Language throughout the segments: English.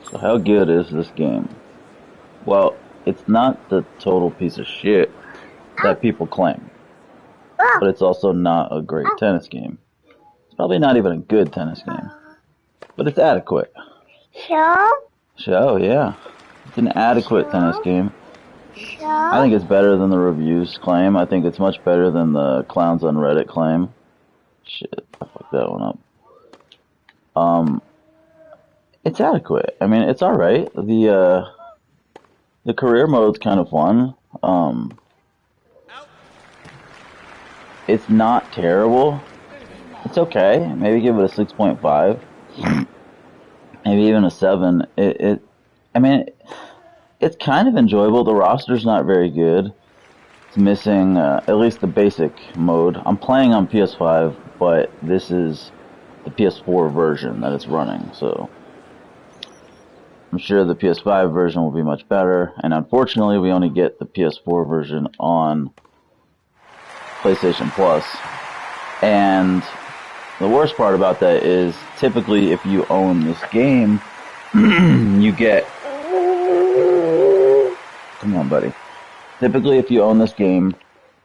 So how good is this game? Well, it's not the total piece of shit that people claim, but it's also not a great tennis game. It's probably not even a good tennis game, but it's adequate. So, So yeah, it's an adequate tennis game. I think it's better than the reviews claim. I think it's much better than the clowns on Reddit claim. Shit, I fucked that one up. Um, it's adequate. I mean, it's all right. The career mode's kind of fun. It's not terrible. It's okay. Maybe give it a 6.5. Maybe even a 7. I mean, it's kind of enjoyable. The roster's not very good. It's missing at least the basic mode. I'm playing on PS5, but this is the PS4 version that it's running, so I'm sure the PS5 version will be much better. And unfortunately, we only get the PS4 version on PlayStation Plus. And the worst part about that is typically if you own this game, you get... Come on, buddy. Typically if you own this game,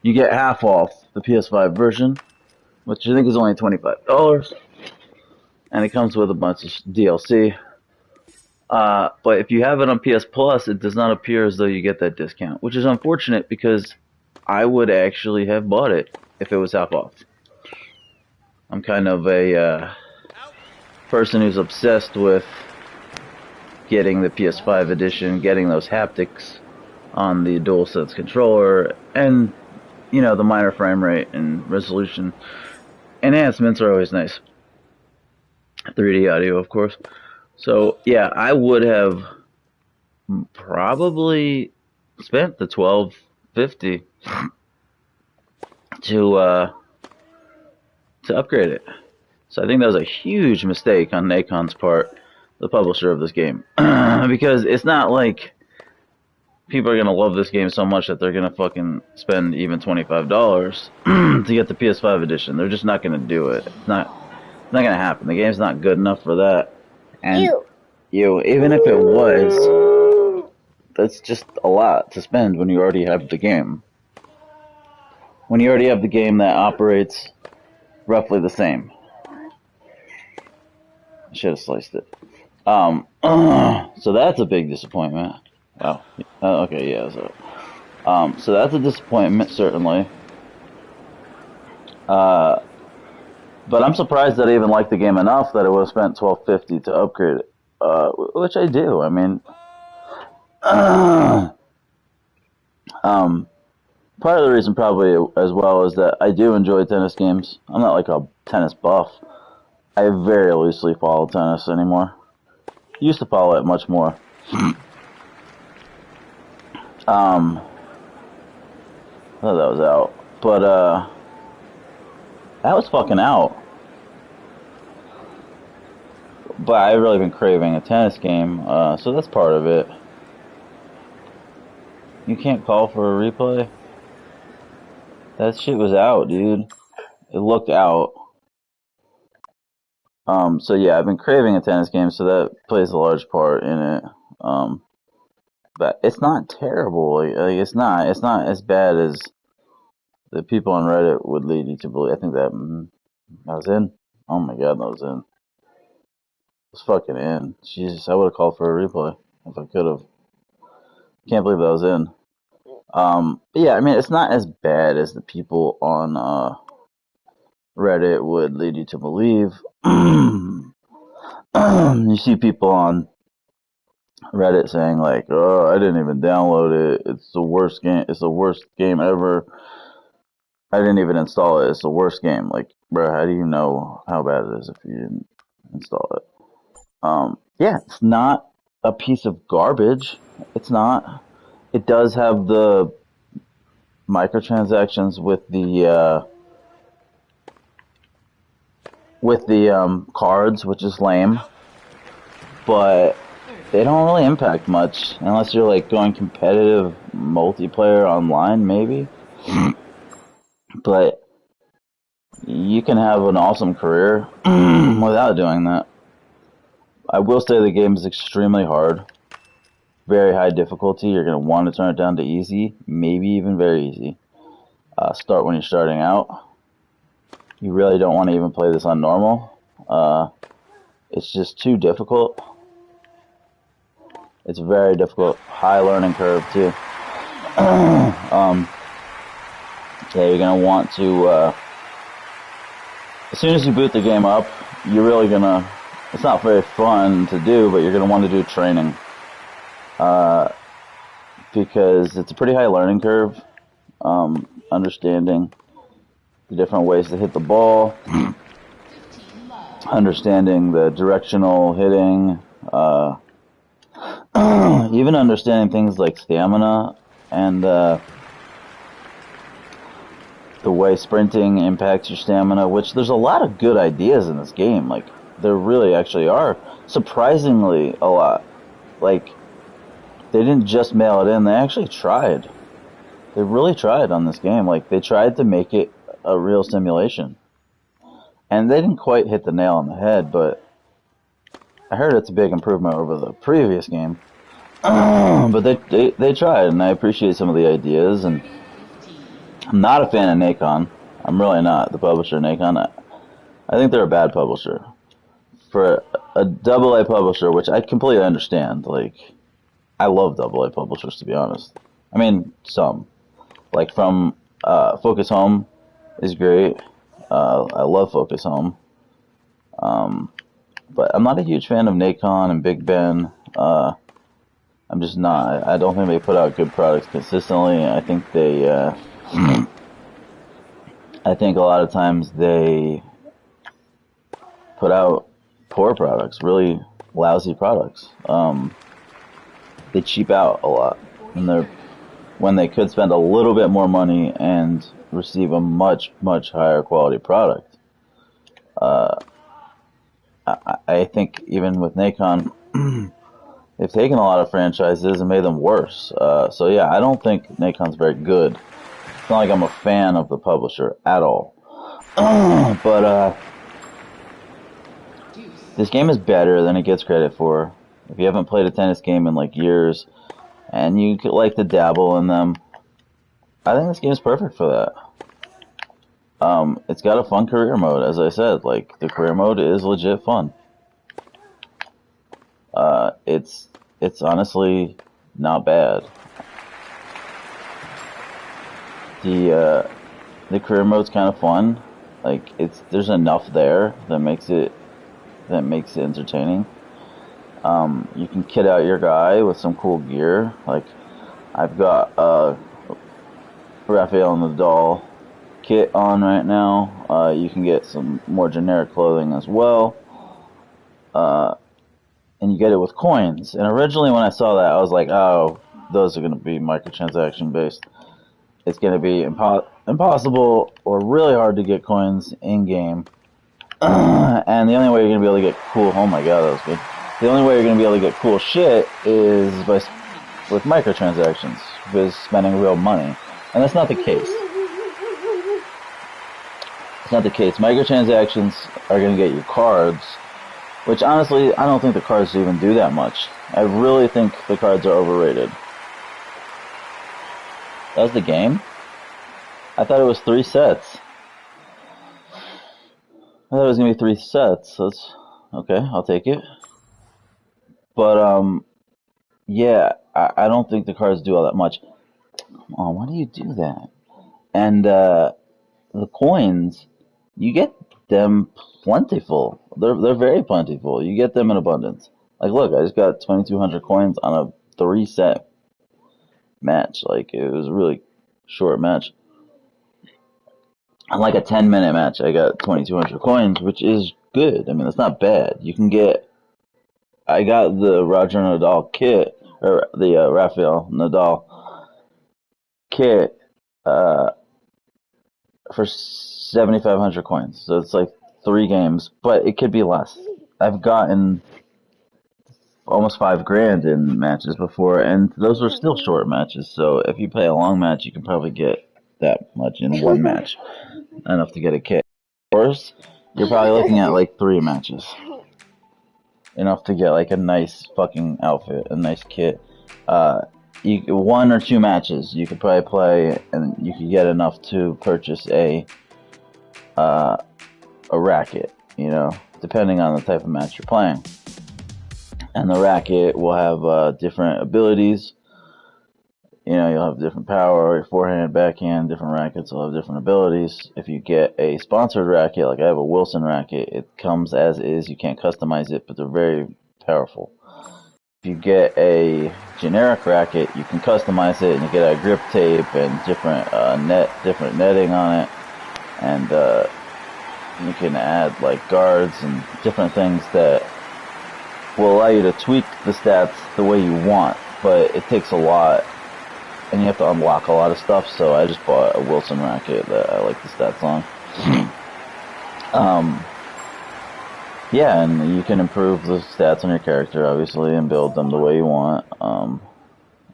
you get half off the PS5 version, which I think is only $25. And it comes with a bunch of DLC. But if you have it on PS Plus, it does not appear as though you get that discount, which is unfortunate because I would actually have bought it if it was half off. I'm kind of a person who's obsessed with getting the PS5 edition, getting those haptics on the DualSense controller, and, you know, the minor frame rate and resolution enhancements are always nice. 3D audio, of course. So, yeah, I would have probably spent the $12.50 to upgrade it. So I think that was a huge mistake on Nakon's part, the publisher of this game. Because it's not like people are going to love this game so much that they're going to fucking spend even $25 to get the PS5 edition. They're just not going to do it. It's not going to happen. The game's not good enough for that. And even if it was, that's just a lot to spend when you already have the game. When you already have the game that operates roughly the same. I should have sliced it. So that's a big disappointment. Wow. Okay, yeah. So that's a disappointment, certainly. But I'm surprised that I even liked the game enough that I would have spent $12.50 to upgrade it. Which I do. I mean, part of the reason probably as well is that I do enjoy tennis games. I'm not like a tennis buff. I very loosely follow tennis anymore. Used to follow it much more. I thought that was out. But, that was fucking out. But I've really been craving a tennis game, so that's part of it. You can't call for a replay? That shit was out, dude. It looked out. So yeah, I've been craving a tennis game, so that plays a large part in it. But it's not terrible. Like it's not as bad as the people on Reddit would lead you to believe. I think that was in. Oh my god, that was in. It was fucking in. Jesus, I would have called for a replay if I could have. Can't believe that was in. Yeah, I mean, it's not as bad as the people on Reddit would lead you to believe. You see people on Reddit saying like, "Oh, I didn't even download it. It's the worst game. It's the worst game ever. I didn't even install it. It's the worst game." Like, bro, how do you know how bad it is if you didn't install it? Yeah, it's not a piece of garbage. It's not. It does have the microtransactions with the cards, which is lame, but they don't really impact much unless you're like going competitive multiplayer online, maybe. But you can have an awesome career without doing that. I will say the game is extremely hard. Very high difficulty. You're going to want to turn it down to easy, maybe even very easy. Start when you're starting out. You really don't want to even play this on normal. It's just too difficult. It's very difficult. High learning curve, too. Yeah, you're going to want to... as soon as you boot the game up, you're really going to... It's not very fun to do, but you're going to want to do training. Because it's a pretty high learning curve. Understanding the different ways to hit the ball. Understanding the directional hitting. Even understanding things like stamina and the way sprinting impacts your stamina, which there's a lot of good ideas in this game. Like, there really actually are. Surprisingly, a lot. Like, they didn't just mail it in, they actually tried. They really tried on this game. Like, they tried to make it a real simulation. And they didn't quite hit the nail on the head, but I heard it's a big improvement over the previous game. But they tried, and I appreciate some of the ideas. And I'm not a fan of Nacon. I'm really not. The publisher, Nacon, I think they're a bad publisher. For a AA publisher, which I completely understand, like, I love AA publishers, to be honest. I mean, some. Like, from Focus Home is great. I love Focus Home. But I'm not a huge fan of Nacon and Big Ben. I'm just not. I don't think they put out good products consistently. I think they... I think a lot of times they put out poor products, really lousy products. They cheap out a lot, and when they could spend a little bit more money and receive a much, much higher quality product. I think even with Nacon, they've taken a lot of franchises and made them worse. So yeah, I don't think Nacon's very good. It's not like I'm a fan of the publisher at all. But this game is better than it gets credit for. If you haven't played a tennis game in like years, and you like to dabble in them, I think this game is perfect for that. It's got a fun career mode, as I said. Like, the career mode is legit fun. It's honestly not bad. The career mode's kind of fun. Like, there's enough there that makes it entertaining. You can kit out your guy with some cool gear. Like, I've got Rafael Nadal kit on right now. You can get some more generic clothing as well. And you get it with coins. And originally when I saw that, I was like, oh, those are going to be microtransaction based. It's going to be impossible or really hard to get coins in-game. And the only way you're going to be able to get cool... Oh my god, that was good. The only way you're going to be able to get cool shit is with microtransactions, with spending real money. And that's not the case. It's not the case. Microtransactions are going to get you cards, which honestly, I don't think the cards even do that much. I really think the cards are overrated. That was the game? I thought it was 3 sets. I thought it was going to be 3 sets. That's okay, I'll take it. But, yeah, I don't think the cards do all that much. Come on, why do you do that? And, the coins, you get them plentiful. They're very plentiful. You get them in abundance. Like, look, I just got 2,200 coins on a 3-set match. Like, it was a really short match. On like a 10-minute match, I got 2,200 coins, which is good. I mean, it's not bad. You can get... I got the Roger Nadal kit, or the Rafael Nadal kit, for 7,500 coins. So it's like 3 games, but it could be less. I've gotten almost $5,000 in matches before, and those were still short matches. So if you play a long match, you can probably get that much in one match, enough to get a kit. Of course, you're probably looking at like 3 matches. enough to get like a nice fucking outfit, a nice kit. Uh, one or two matches you could probably play, and you could get enough to purchase uh, a racket. You know, depending on the type of match you're playing, and the racket will have different abilities. You know, you'll have different power, your forehand, backhand, different rackets will have different abilities. If you get a sponsored racket, like I have a Wilson racket, it comes as is. You can't customize it, but they're very powerful. If you get a generic racket, you can customize it, and you get a grip tape and different netting on it, and you can add like guards and different things that will allow you to tweak the stats the way you want. But it takes a lot, and you have to unlock a lot of stuff. So I just bought a Wilson racket that I like the stats on. Yeah, and you can improve the stats on your character, obviously, and build them the way you want.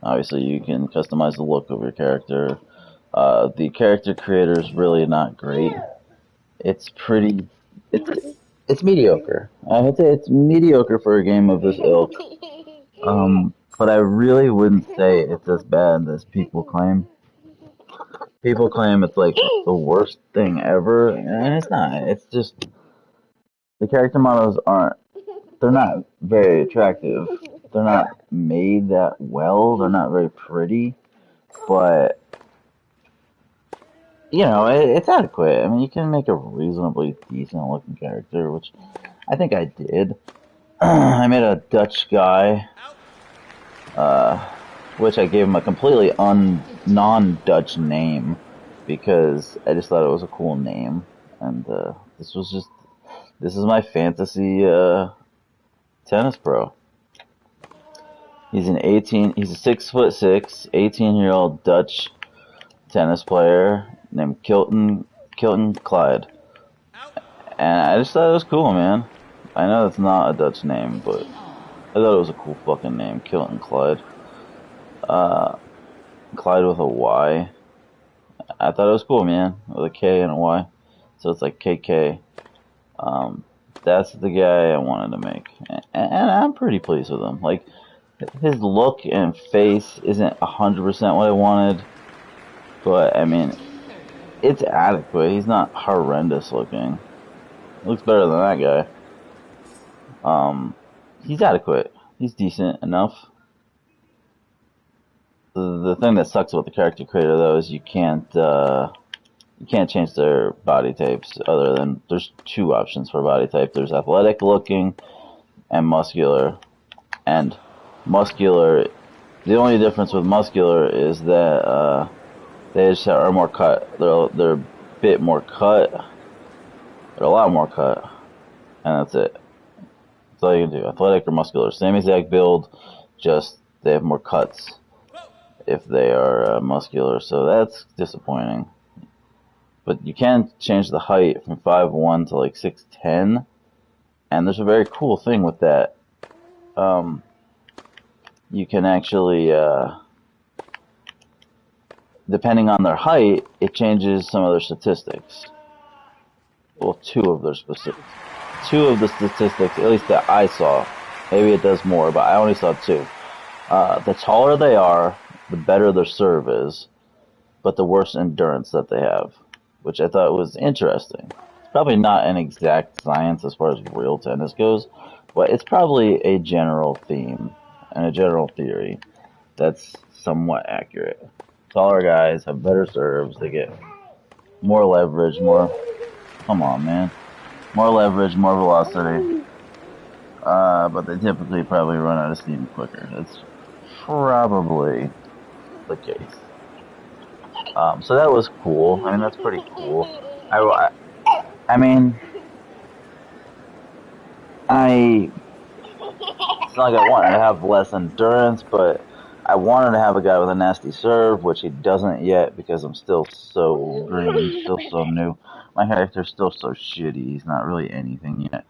Obviously, you can customize the look of your character. The character creator is really not great. It's pretty. It's mediocre. I would say it's mediocre for a game of this ilk. But I really wouldn't say it's as bad as people claim. People claim it's like the worst thing ever, and it's not. It's just the character models aren't. They're not very attractive. They're not made that well. They're not very pretty, but you know it's adequate. I mean, you can make a reasonably decent looking character, which I think I did. I made a Dutch guy, uh, which I gave him a completely non-Dutch name because I just thought it was a cool name, and this is my fantasy tennis pro. He's he's a 6'6", 18-year-old Dutch tennis player named Kilton Clyde, and I just thought it was cool, man. I know it's not a Dutch name, but I thought it was a cool fucking name, Kilton Clyde. Clyde with a Y. I thought it was cool, man, with a K and a Y, so it's like KK. That's the guy I wanted to make, and I'm pretty pleased with him. Like, his look and face isn't 100% what I wanted, but I mean, it's adequate. He's not horrendous looking. He looks better than that guy. He's adequate. He's decent enough. The thing that sucks about the character creator though is you can't change their body types other than there's two options for body type. There's athletic looking and muscular. And muscular, the only difference with muscular is that they just are more cut. They're a bit more cut. They're a lot more cut. And that's it. That's all you can do. Athletic or muscular. Same exact build, just they have more cuts if they are muscular. So that's disappointing. But you can change the height from 5'1" to like 6'10", and there's a very cool thing with that. You can actually, depending on their height, it changes some of their statistics. Well, two of the statistics, at least that I saw. Maybe it does more, but I only saw two. The taller they are, the better their serve is, but the worse endurance that they have, which I thought was interesting. It's probably not an exact science as far as real tennis goes, but it's probably a general theme and a general theory that's somewhat accurate. Taller guys have better serves, they get more leverage, come on, man, more leverage, more velocity, but they typically probably run out of steam quicker. That's probably the case. So that was cool. I mean, that's pretty cool. I mean, it's not like I wanted to have less endurance, but I wanted to have a guy with a nasty serve, which he doesn't yet because I'm still so green, still so new. My character's still so shitty. He's not really anything yet.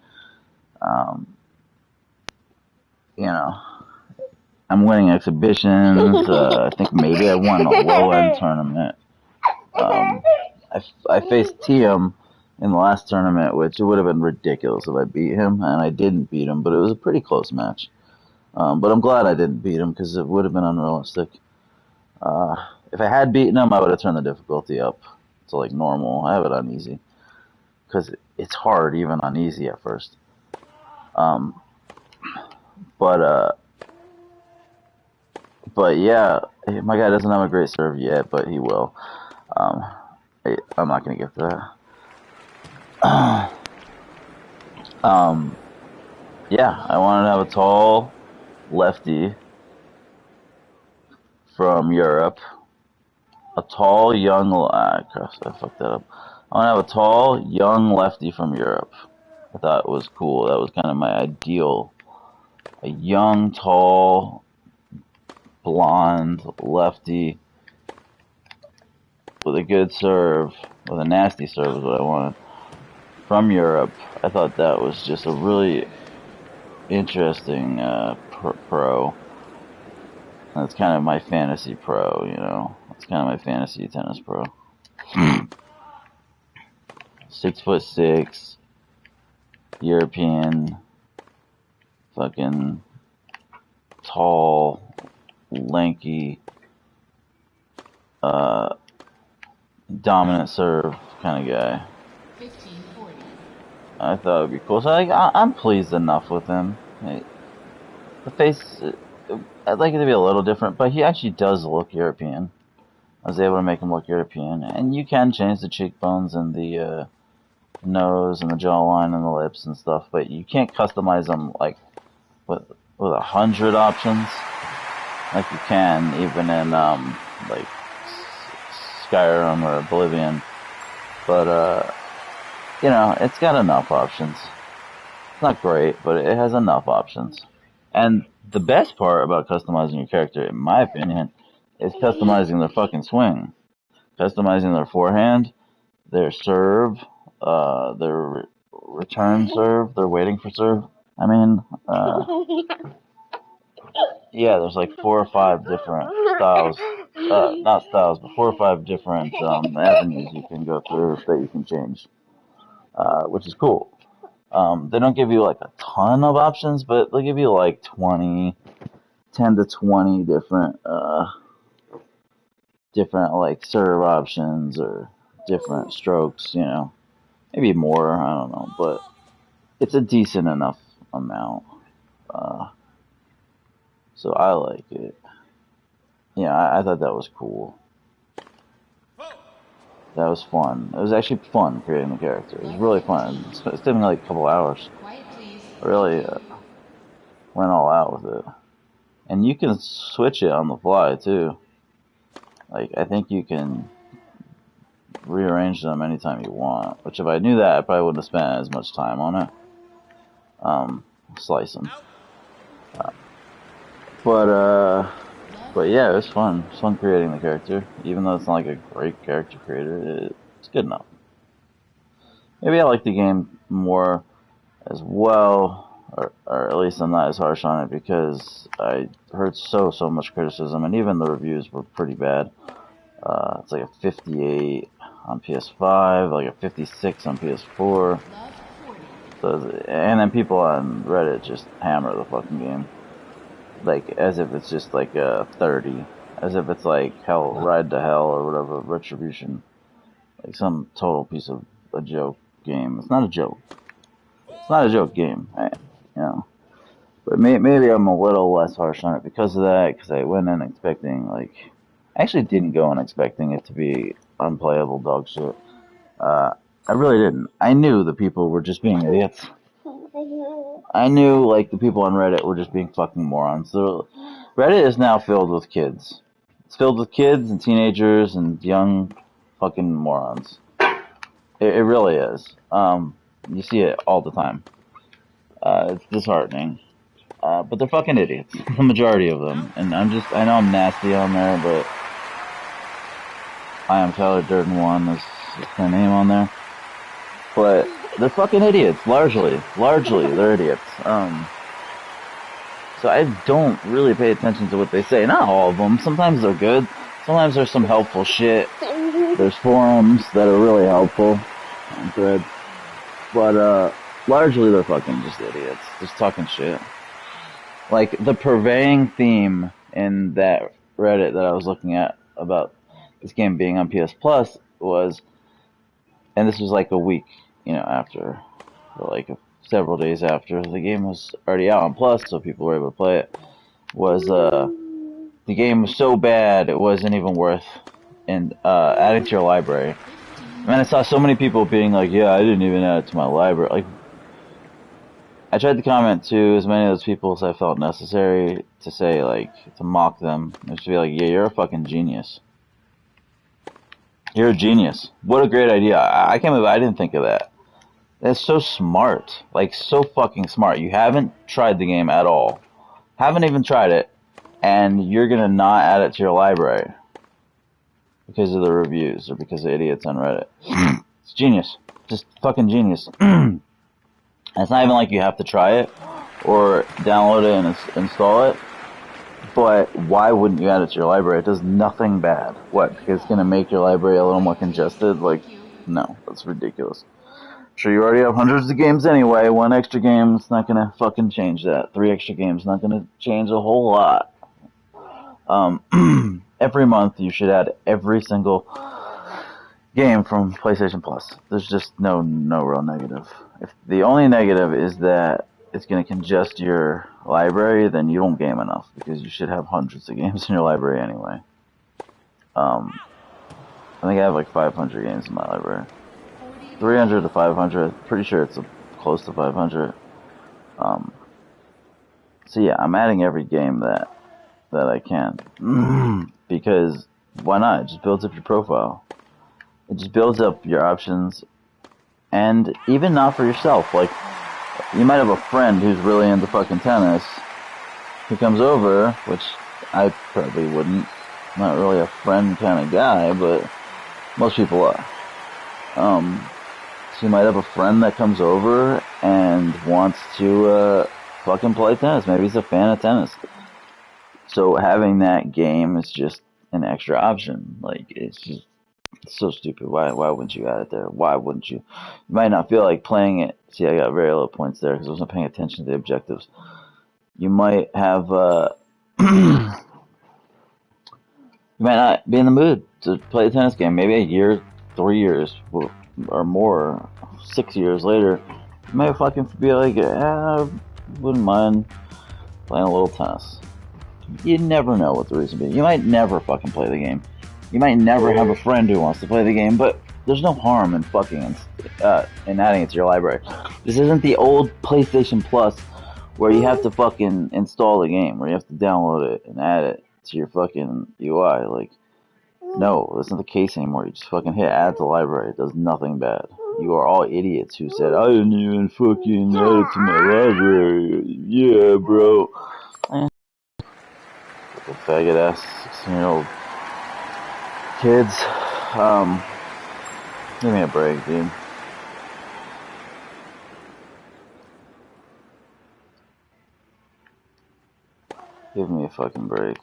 You know, I'm winning exhibitions. I think maybe I won a low-end tournament. I faced Tiem in the last tournament, which it would have been ridiculous if I beat him, and I didn't beat him, but it was a pretty close match. But I'm glad I didn't beat him because it would have been unrealistic. If I had beaten him, I would have turned the difficulty up to like normal. I have it on easy because it's hard even on easy at first. But yeah, my guy doesn't have a great serve yet, but he will. I'm not gonna get to that. Yeah, I wanted to have a tall lefty from Europe. A tall, young... I fucked that up. I want to have a tall, young lefty from Europe. I thought it was cool. That was kind of my ideal. A young, tall, blonde lefty with a good serve, with a nasty serve is what I wanted, from Europe. I thought that was just a really interesting pro. That's kind of my fantasy pro, you know. That's kind of my fantasy tennis pro. 6'6", European, fucking tall, lanky, dominant serve kind of guy. 1540. I thought it would be cool. So I'm pleased enough with him. The face, I'd like it to be a little different, but he actually does look European. I was able to make him look European, and you can change the cheekbones and the nose and the jawline and the lips and stuff, but you can't customize them like with 100 options like you can even in like Skyrim or Oblivion. But you know, it's got enough options. It's not great, but it has enough options. And the best part about customizing your character, in my opinion, is customizing their fucking swing. Customizing their forehand, their serve, their return serve, their waiting for serve. I mean, yeah, there's like 4 or 5 different styles. Not styles, but 4 or 5 different avenues you can go through that you can change, which is cool. They don't give you like a ton of options, but they'll give you like 10 to 20 different like serve options or different strokes, you know. Maybe more, I don't know, but it's a decent enough amount. So I like it. Yeah, I thought that was cool. That was fun. It was actually fun creating the character. It was really fun. It took me like a couple hours. I really went all out with it. And you can switch it on the fly too. Like, I think you can rearrange them anytime you want. Which if I knew that, I probably wouldn't have spent as much time on it. Slice them. But yeah, it was fun. It was fun creating the character. Even though it's not like a great character creator, it's good enough. Maybe I like the game more as well, or at least I'm not as harsh on it because I heard so much criticism, and even the reviews were pretty bad. It's like a 58 on PS5, like a 56 on PS4. So, and then people on Reddit just hammer the fucking game. Like, as if it's just like a 30. As if it's like Hell, Ride to Hell or whatever, Retribution. Like some total piece of a joke game. It's not a joke. It's not a joke game, you know. But maybe I'm a little less harsh on it because of that, because I went in expecting, like... I actually didn't go in expecting it to be unplayable dog shit. I really didn't. I knew the people were just being idiots. I knew, like, the people on Reddit were just being fucking morons. So, Reddit is now filled with kids. It's filled with kids and teenagers and young fucking morons. It really is. You see it all the time. It's disheartening. But they're fucking idiots. The majority of them. And I know I'm nasty on there, but I am Tyler Durden 1 is their name on there. But they're fucking idiots, largely, they're idiots. So I don't really pay attention to what they say. Not all of them. Sometimes they're good. Sometimes there's some helpful shit. There's forums that are really helpful. thread. But largely they're fucking just idiots, just talking shit. Like the purveying theme in that Reddit that I was looking at about this game being on PS Plus was, and this was like a week, after, or like several days after the game was already out on Plus, so people were able to play it. Was the game was so bad it wasn't even worth adding to your library. And I saw so many people being like, "Yeah, I didn't even add it to my library." Like, I tried to comment to as many of those people as I felt necessary to say, like, to mock them. Just to be like, "Yeah, you're a fucking genius. You're a genius. What a great idea. I can't believe I didn't think of that. That's so smart. Like, so fucking smart. You haven't tried the game at all. Haven't even tried it. And you're gonna not add it to your library because of the reviews or because of idiots on Reddit. It's genius. Just fucking genius." And it's not even like you have to try it or download it and install it. But why wouldn't you add it to your library? It does nothing bad. What? Because it's going to make your library a little more congested? Like, no, that's ridiculous. Sure, you already have hundreds of games anyway. One extra game's not going to fucking change that. 3 extra games not going to change a whole lot. Every month you should add every single game from PlayStation Plus. There's just no real negative. If the only negative is that it's going to congest your library, then you don't game enough because you should have hundreds of games in your library anyway. I think I have like 500 games in my library. 300 to 500. Pretty sure it's close to 500. So yeah, I'm adding every game that I can because why not? It just builds up your profile. It just builds up your options, and even not for yourself. Like, you might have a friend who's really into fucking tennis who comes over, which I probably wouldn't. I'm not really a friend kind of guy, but most people are. So you might have a friend that comes over and wants to fucking play tennis. Maybe he's a fan of tennis. So having that game is just an extra option. Like, it's just so stupid. Why wouldn't you add it there? Why wouldn't you? You might not feel like playing it. See, I got very low points there because I wasn't paying attention to the objectives. You might have, you might not be in the mood to play a tennis game. Maybe a year, 3 years, or more, 6 years later, you might fucking be like, wouldn't mind playing a little tennis. You never know what the reason be. You might never fucking play the game. You might never have a friend who wants to play the game, but there's no harm in fucking in adding it to your library. This isn't the old PlayStation Plus where you have to fucking install the game, where you have to download it and add it to your fucking UI. Like, no, that's not the case anymore. You just fucking hit add to library. It does nothing bad. You are all idiots who said, "I didn't even fucking add it to my library." Yeah, bro. Little faggot ass 16-year-old kids. Give me a break, dude. Give me a fucking break.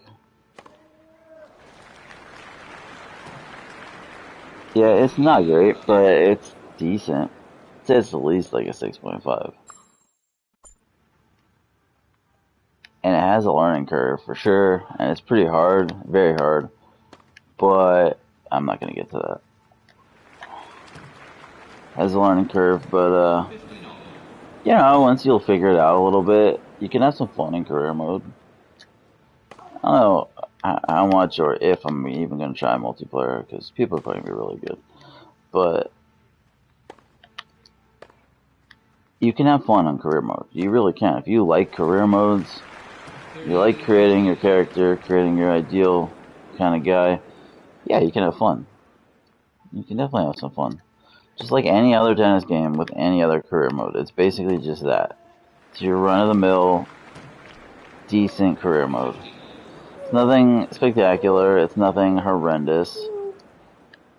Yeah, it's not great, but it's decent. It's at least like a 6.5. And it has a learning curve for sure, and it's pretty hard, very hard. But I'm not gonna get to that. It has a learning curve, but once you'll figure it out a little bit, you can have some fun in career mode. I don't know how much or if I'm even gonna try multiplayer because people are going to be really good, but you can have fun on career mode. You really can. If you like career modes, you like creating your character, creating your ideal kind of guy, yeah, you can have fun. You can definitely have some fun. Just like any other tennis game with any other career mode. It's basically just that. It's your run-of-the-mill, decent career mode. It's nothing spectacular. It's nothing horrendous.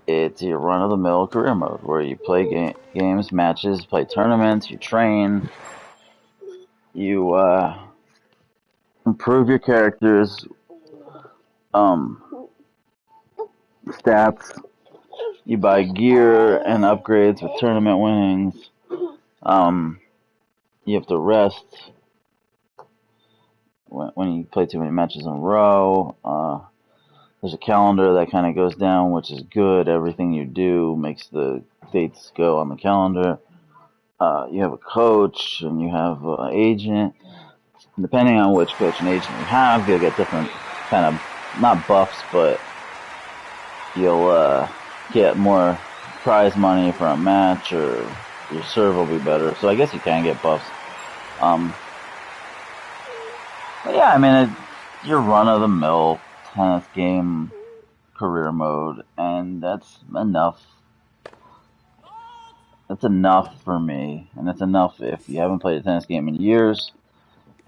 It's your run-of-the-mill career mode where you play games, matches, play tournaments, you train, you improve your characters, stats, You buy gear and upgrades with tournament winnings. You have to rest when you play too many matches in a row. There's a calendar that kind of goes down, which is good. Everything you do makes the dates go on the calendar. You have a coach and you have an agent. And depending on which coach and agent you have, you'll get different kind of, not buffs, but you'll get more prize money for a match, or your serve will be better. So I guess you can get buffs. But yeah, I mean, your run-of-the-mill tennis game career mode, and that's enough. That's enough for me, and that's enough if you haven't played a tennis game in years,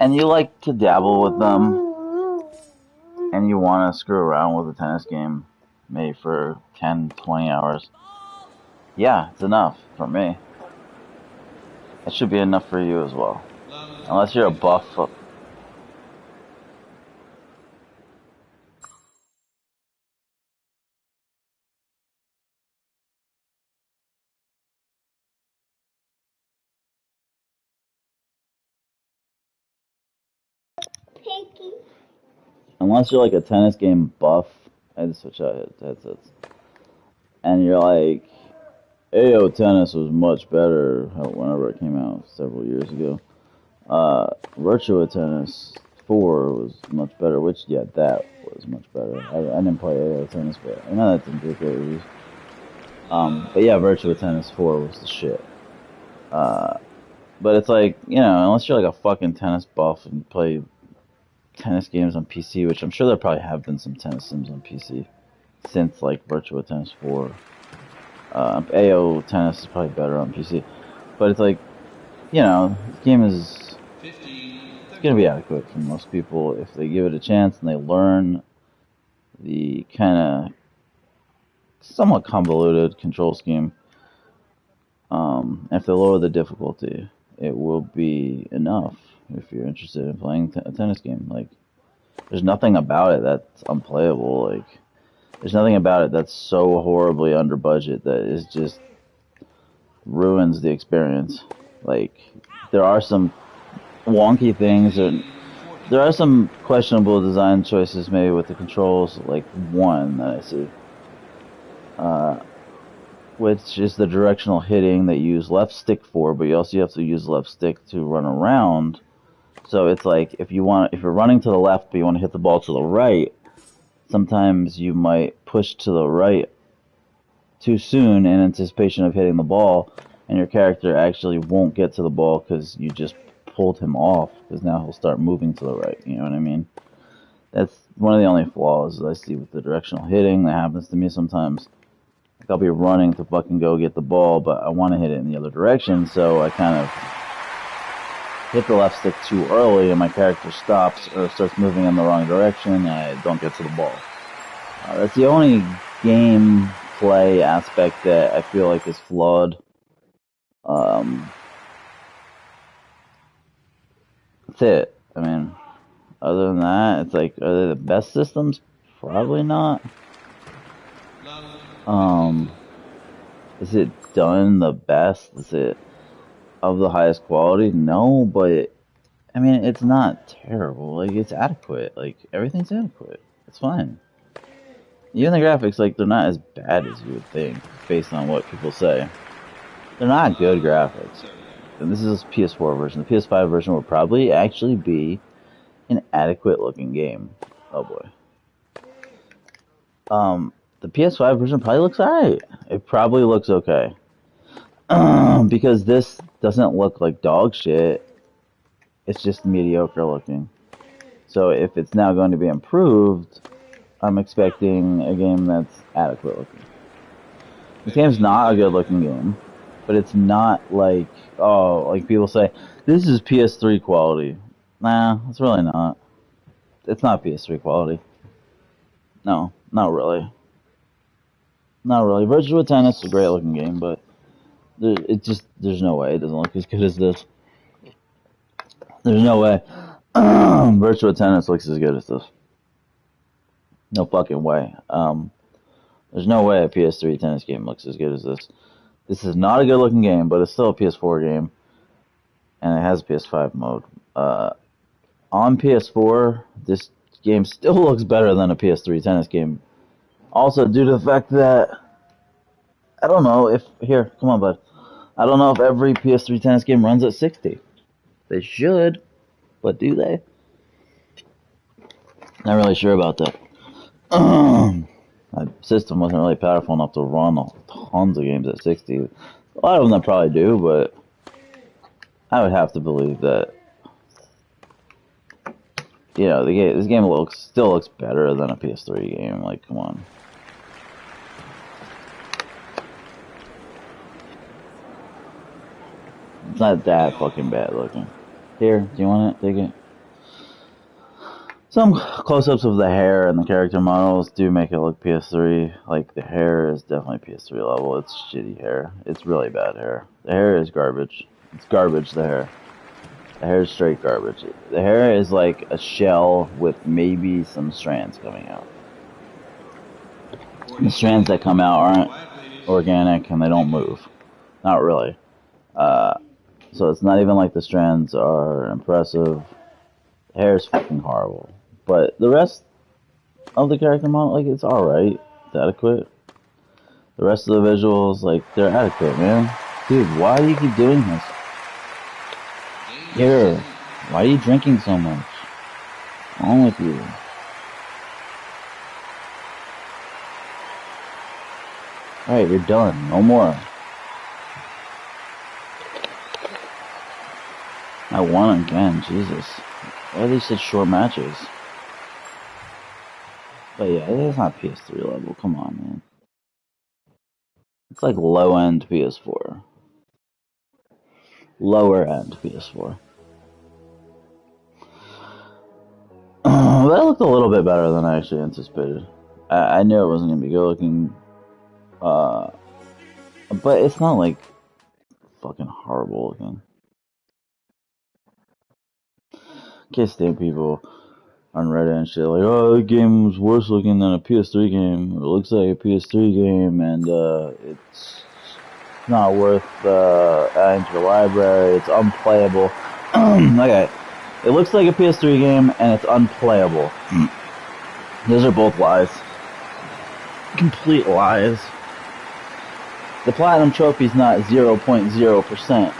and you like to dabble with them, and you want to screw around with a tennis game, maybe for 10, 20 hours. Yeah, it's enough for me. It should be enough for you as well. Unless you're a buff. Unless you're like a tennis game buff, I had to switch out headsets. And you're like, AO Tennis was much better whenever it came out several years ago. Virtua Tennis 4 was much better, which, yeah, that was much better. I didn't play AO Tennis, but I know that didn't get great reviews. But yeah, Virtua Tennis 4 was the shit. But it's like, you know, unless you're like a fucking tennis buff and you play tennis games on PC, which I'm sure there probably have been some tennis sims on PC since like Virtua Tennis 4. AO Tennis is probably better on PC. But it's like, you know, this game is going to be adequate for most people if they give it a chance and they learn the kind of somewhat convoluted control scheme. If they lower the difficulty, it will be enough if you're interested in playing a tennis game. Like, there's nothing about it that's unplayable. Like, there's nothing about it that's so horribly under budget that is just ruins the experience. Like, there are some wonky things, and there are some questionable design choices maybe with the controls. Like one that I see, which is the directional hitting that you use left stick for, but you also have to use left stick to run around. So it's like if you're running to the left but you want to hit the ball to the right, sometimes you might push to the right too soon in anticipation of hitting the ball, and your character actually won't get to the ball because you just pulled him off, because now he'll start moving to the right. You know what I mean? That's one of the only flaws I see with the directional hitting that happens to me sometimes. Like, I'll be running to fucking go get the ball, but I want to hit it in the other direction, so I kind of hit the left stick too early, and my character stops or starts moving in the wrong direction, and I don't get to the ball. That's the only game play aspect that I feel like is flawed. That's it. I mean, other than that, it's like, are they the best systems? Probably not. Is it done the best? Is it of the highest quality? No, but I mean, it's not terrible. Like, it's adequate. Like, everything's adequate. It's fine. Even the graphics, like, they're not as bad as you would think, based on what people say. They're not good graphics. And this is PS4 version. The PS5 version will probably actually be an adequate looking game. Oh boy. The PS5 version probably looks alright. It probably looks okay. Because this doesn't look like dog shit. It's just mediocre looking. So if it's now going to be improved, I'm expecting a game that's adequate looking. This game's not a good looking game, but it's not like, oh, like people say, this is PS3 quality. Nah, it's really not. It's not PS3 quality. No, not really. Not really. Virtua Tennis is a great looking game, but there's no way it doesn't look as good as this. There's no way Virtua Tennis looks as good as this. No fucking way. There's no way a PS3 tennis game looks as good as this. This is not a good looking game, but it's still a PS4 game, and it has a PS5 mode. On PS4, this game still looks better than a PS3 tennis game. Also, due to the fact that I don't know if here, come on, bud. I don't know if every PS3 tennis game runs at 60. They should, but do they? Not really sure about that. My system wasn't really powerful enough to run tons of games at 60. A lot of them probably do, but I would have to believe that, you know, this game still looks better than a PS3 game. Like, come on. It's not that fucking bad looking. Here, do you want it? Take it. Some close-ups of the hair and the character models do make it look PS3. Like, the hair is definitely PS3 level. It's shitty hair. It's really bad hair. The hair is garbage. It's garbage, the hair. The hair is straight garbage. The hair is like a shell with maybe some strands coming out. The strands that come out aren't organic and they don't move. Not really. So it's not even like the strands are impressive. The hair is fucking horrible. But the rest of the character model, like, it's alright. It's adequate. The rest of the visuals, like, they're adequate, man. Dude, why do you keep doing this? Here, why are you drinking so much? What's wrong with you? Alright, you're done. No more. I won again, Jesus. Why are these such short matches? But yeah, it's not PS3 level. Come on, man. It's like low-end PS4. Lower-end PS4. That looked a little bit better than I actually anticipated. I knew it wasn't going to be good looking. But it's not like fucking horrible looking. Can't stand people on Reddit and shit like, oh, the game's worse looking than a PS3 game. It looks like a PS3 game, and it's not worth adding to the library. It's unplayable. Okay, it looks like a PS3 game, and it's unplayable. Those are both lies. Complete lies. The Platinum Trophy's not 0.0%.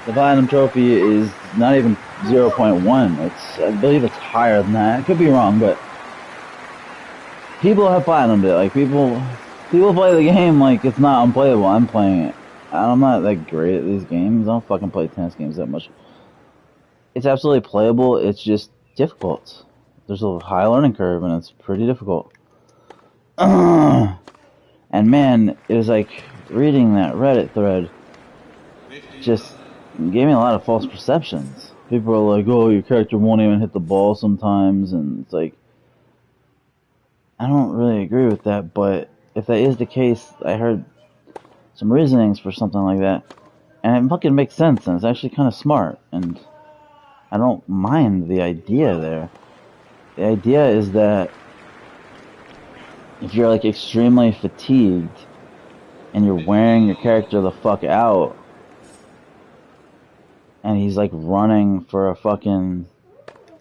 The Platinum Trophy is not even 0.1. I believe it's higher than that. I could be wrong, but people have platinumed it. Like, people play the game like it's not unplayable. I'm playing it. I'm not that great at these games. I don't fucking play tennis games that much. It's absolutely playable. It's just difficult. There's a high learning curve, and it's pretty difficult. And man, it was like reading that Reddit thread just gave me a lot of false perceptions. People are like, oh, your character won't even hit the ball sometimes, and it's like, I don't really agree with that, but if that is the case, I heard some reasonings for something like that, and it fucking makes sense, and it's actually kind of smart, and I don't mind the idea there. The idea is that if you're like extremely fatigued, and you're wearing your character the fuck out, and he's like running for a fucking,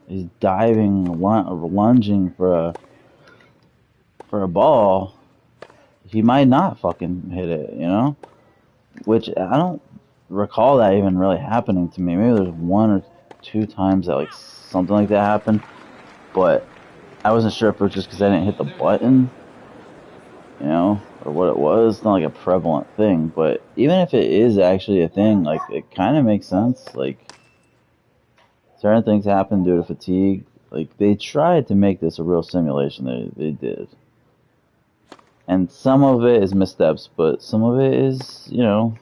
he's diving, lunging for a ball, he might not fucking hit it, you know? Which I don't recall that even really happening to me. Maybe there's one or two times that like something like that happened, but I wasn't sure if it was just because I didn't hit the button, you know, or what it was. It's not like a prevalent thing, but even if it is actually a thing, like, it kind of makes sense. Like, certain things happen due to fatigue. Like, they tried to make this a real simulation. They did. And some of it is missteps, but some of it is, you know,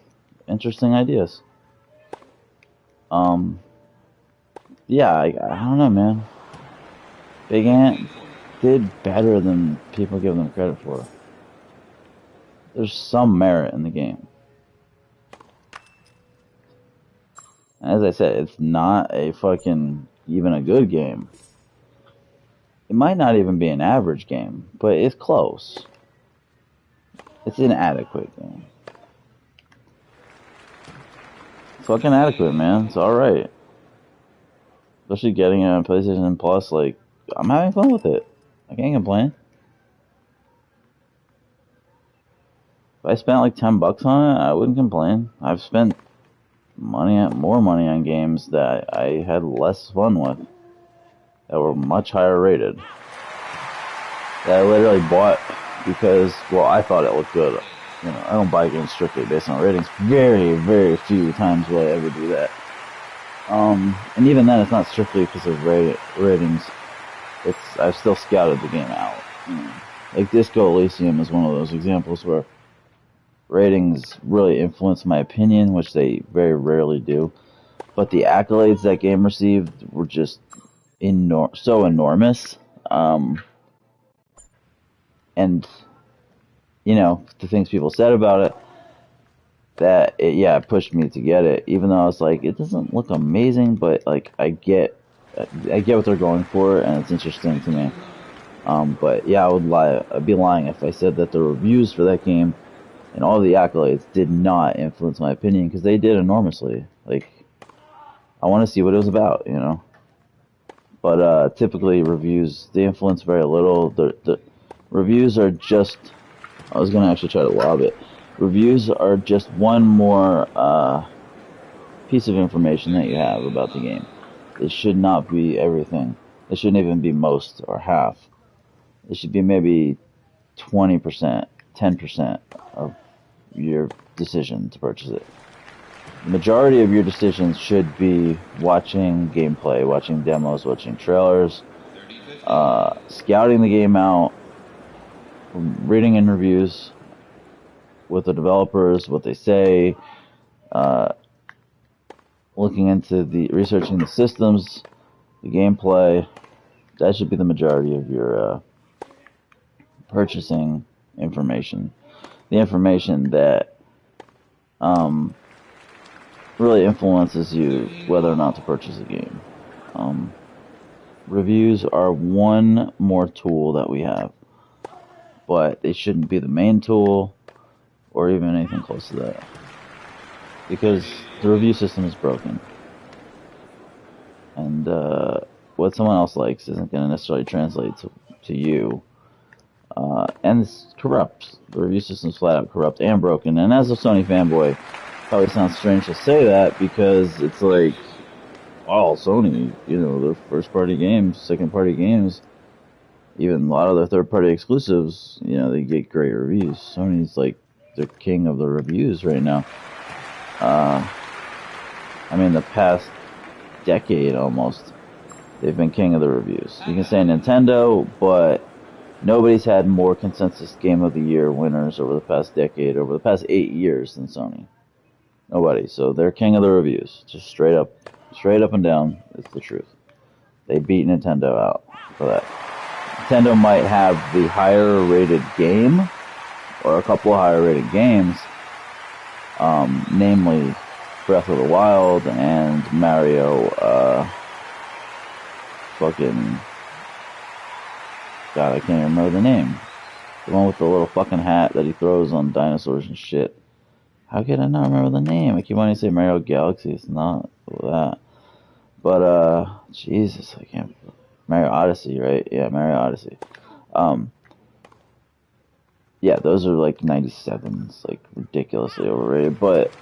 interesting ideas. Yeah, I don't know, man. Big Ant did better than people give them credit for. There's some merit in the game. As I said, it's not a fucking even a good game. It might not even be an average game, but it's close. It's an adequate game. It's fucking adequate, man. It's alright. Especially getting it on PlayStation Plus, like, I'm having fun with it. I can't complain. If I spent like $10 on it, I wouldn't complain. I've spent more money on games that I had less fun with, that were much higher rated. That I literally bought because, well, I thought it looked good. You know, I don't buy games strictly based on ratings. Very, very few times will I ever do that. And even then, it's not strictly because of ratings. I've still scouted the game out. You know. Like Disco Elysium is one of those examples where ratings really influence my opinion, which they very rarely do. But the accolades that game received were just so enormous. And, you know, the things people said about it, that it pushed me to get it. Even though I was like, it doesn't look amazing, but like I get what they're going for, and it's interesting to me. But yeah, I'd be lying if I said that the reviews for that game and all the accolades did not influence my opinion, because they did enormously. Like, I want to see what it was about, you know. But typically reviews, they influence very little. The reviews are just, I was gonna actually try to lob it. Reviews are just one more piece of information that you have about the game. It should not be everything. It shouldn't even be most or half. It should be maybe 20%, 10% of your decision to purchase it. The majority of your decisions should be watching gameplay, watching demos, watching trailers, scouting the game out, reading interviews with the developers, what they say, looking into researching the systems, the gameplay. That should be the majority of your purchasing information. The information that really influences you whether or not to purchase a game. Reviews are one more tool that we have, but they shouldn't be the main tool or even anything close to that, because the review system is broken, and what someone else likes isn't going to necessarily translate to you. And it's corrupt. The review system's flat out corrupt and broken. And as a Sony fanboy, probably sounds strange to say that, because it's like, oh, Sony, you know, their first-party games, second-party games, even a lot of their third-party exclusives, you know, they get great reviews. Sony's like the king of the reviews right now. I mean, the past decade almost, they've been king of the reviews. You can say Nintendo, but nobody's had more consensus Game of the Year winners over the past decade, over the past 8 years than Sony. Nobody. So they're king of the reviews. Just straight up and down. It's the truth. They beat Nintendo out for that. Nintendo might have the higher rated game, or a couple of higher rated games, namely Breath of the Wild and Mario, fucking, God, I can't even remember the name. The one with the little fucking hat that he throws on dinosaurs and shit. How could I not remember the name? I keep wanting to say Mario Galaxy. It's not that. But, Jesus, I can't. Mario Odyssey, right? Yeah, Mario Odyssey. Yeah, those are like 97s, like ridiculously overrated. But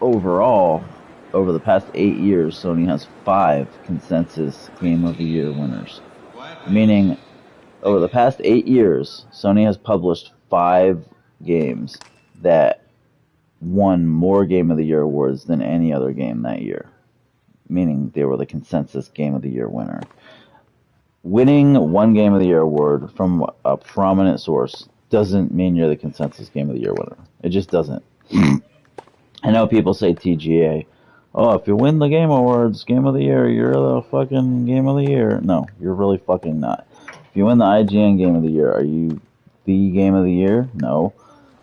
overall, over the past 8 years, Sony has 5 consensus Game of the Year winners. Meaning, over the past 8 years, Sony has published 5 games that won more Game of the Year awards than any other game that year. Meaning they were the consensus Game of the Year winner. Winning one Game of the Year award from a prominent source doesn't mean you're the consensus Game of the Year winner. It just doesn't. I know people say TGA. Oh, if you win the Game Awards, Game of the Year, you're the fucking Game of the Year. No, you're really fucking not. If you win the IGN Game of the Year, are you the Game of the Year? No.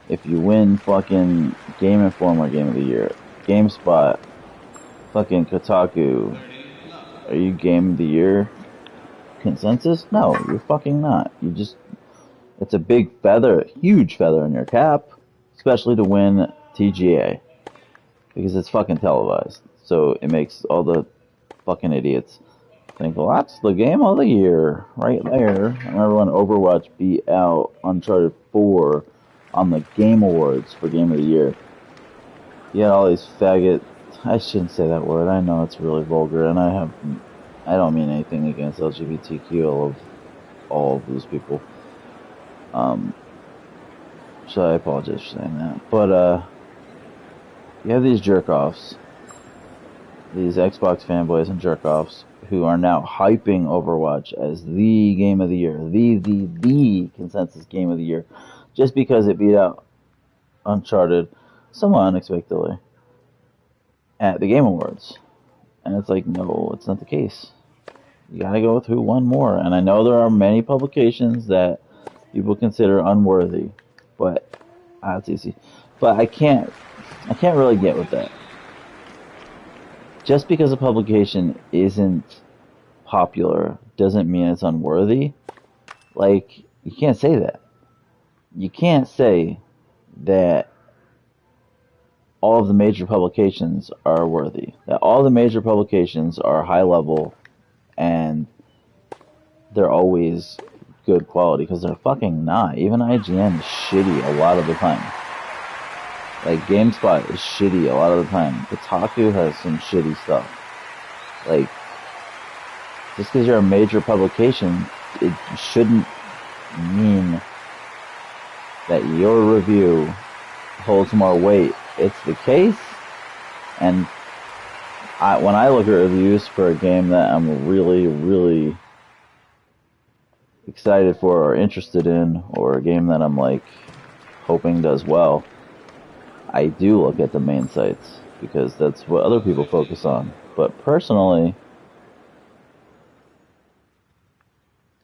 If you win fucking Game Informer Game of the Year, GameSpot, fucking Kotaku, are you Game of the Year? consensus? No, you're fucking not. It's a big feather, huge feather in your cap, especially to win TGA. Because it's fucking televised. So it makes all the fucking idiots think, well, that's the game of the year right there. I remember when Overwatch beat out Uncharted 4 on the Game Awards for Game of the Year. You had all these faggot. I shouldn't say that word. I know it's really vulgar, and I don't mean anything against LGBTQ. All of those people. So I apologize for saying that. But you have these jerk-offs, these Xbox fanboys and jerk-offs, who are now hyping Overwatch as the game of the year, the consensus game of the year, just because it beat out Uncharted somewhat unexpectedly at the Game Awards. And it's like, no, it's not the case. You gotta go with who won more. And I know there are many publications that people consider unworthy, but it's easy. But I can't really get with that. Just because a publication isn't popular doesn't mean it's unworthy. Like, you can't say that. You can't say that all of the major publications are worthy. That all the major publications are high level and they're always good quality, because they're fucking not. Even IGN is shitty a lot of the time. Like, GameSpot is shitty a lot of the time. Kotaku has some shitty stuff. Like, just because you're a major publication, it shouldn't mean that your review holds more weight. It's the case, and when I look at reviews for a game that I'm really, really excited for or interested in, or a game that I'm like hoping does well, I do look at the main sites because that's what other people focus on. But personally,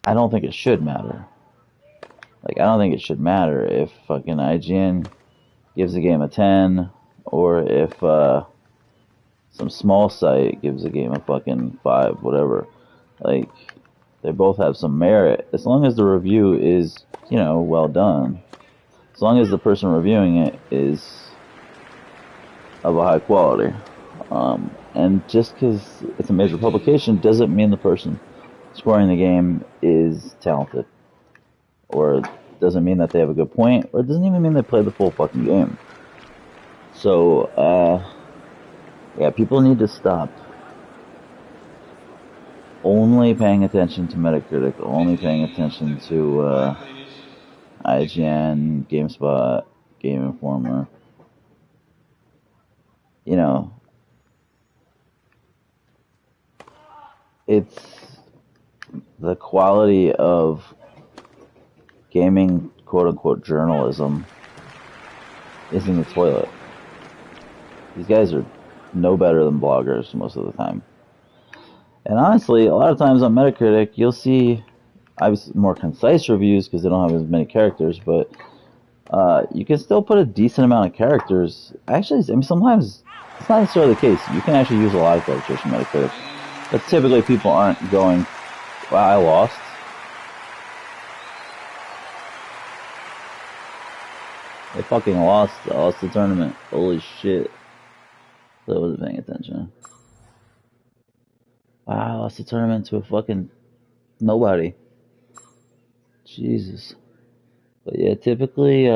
I don't think it should matter. Like, I don't think it should matter if fucking IGN gives a game a 10, or if some small site gives a game a fucking 5, whatever. Like, they both have some merit, as long as the review is, well done. As long as the person reviewing it is of a high quality. And just because it's a major publication doesn't mean the person scoring the game is talented. Or doesn't mean that they have a good point, or it doesn't even mean they played the full fucking game. So, yeah, people need to stop only paying attention to Metacritic, only paying attention to IGN, GameSpot, Game Informer. It's the quality of gaming, quote-unquote, journalism is in the toilet. These guys are no better than bloggers most of the time. And honestly, a lot of times on Metacritic, you'll see obviously more concise reviews because they don't have as many characters, but you can still put a decent amount of characters. Actually, I mean, sometimes it's not necessarily the case. You can actually use a lot of characters from Metacritic. But typically people aren't going, wow, I lost. They fucking lost. I lost the tournament. Holy shit. So I wasn't paying attention. Wow, I lost the tournament to a fucking nobody. Jesus. But yeah, typically,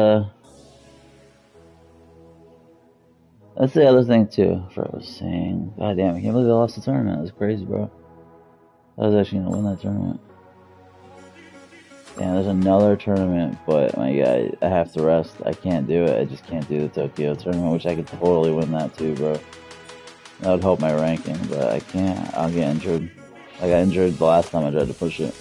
that's the other thing too, for what I was saying. God damn, I can't believe I lost the tournament. That's crazy, bro. I was actually gonna win that tournament. Yeah, there's another tournament, but my God, I have to rest. I can't do it. I just can't do the Tokyo tournament, which I could totally win that too, bro. That would help my ranking, but I can't. I'll get injured. I got injured the last time I tried to push it.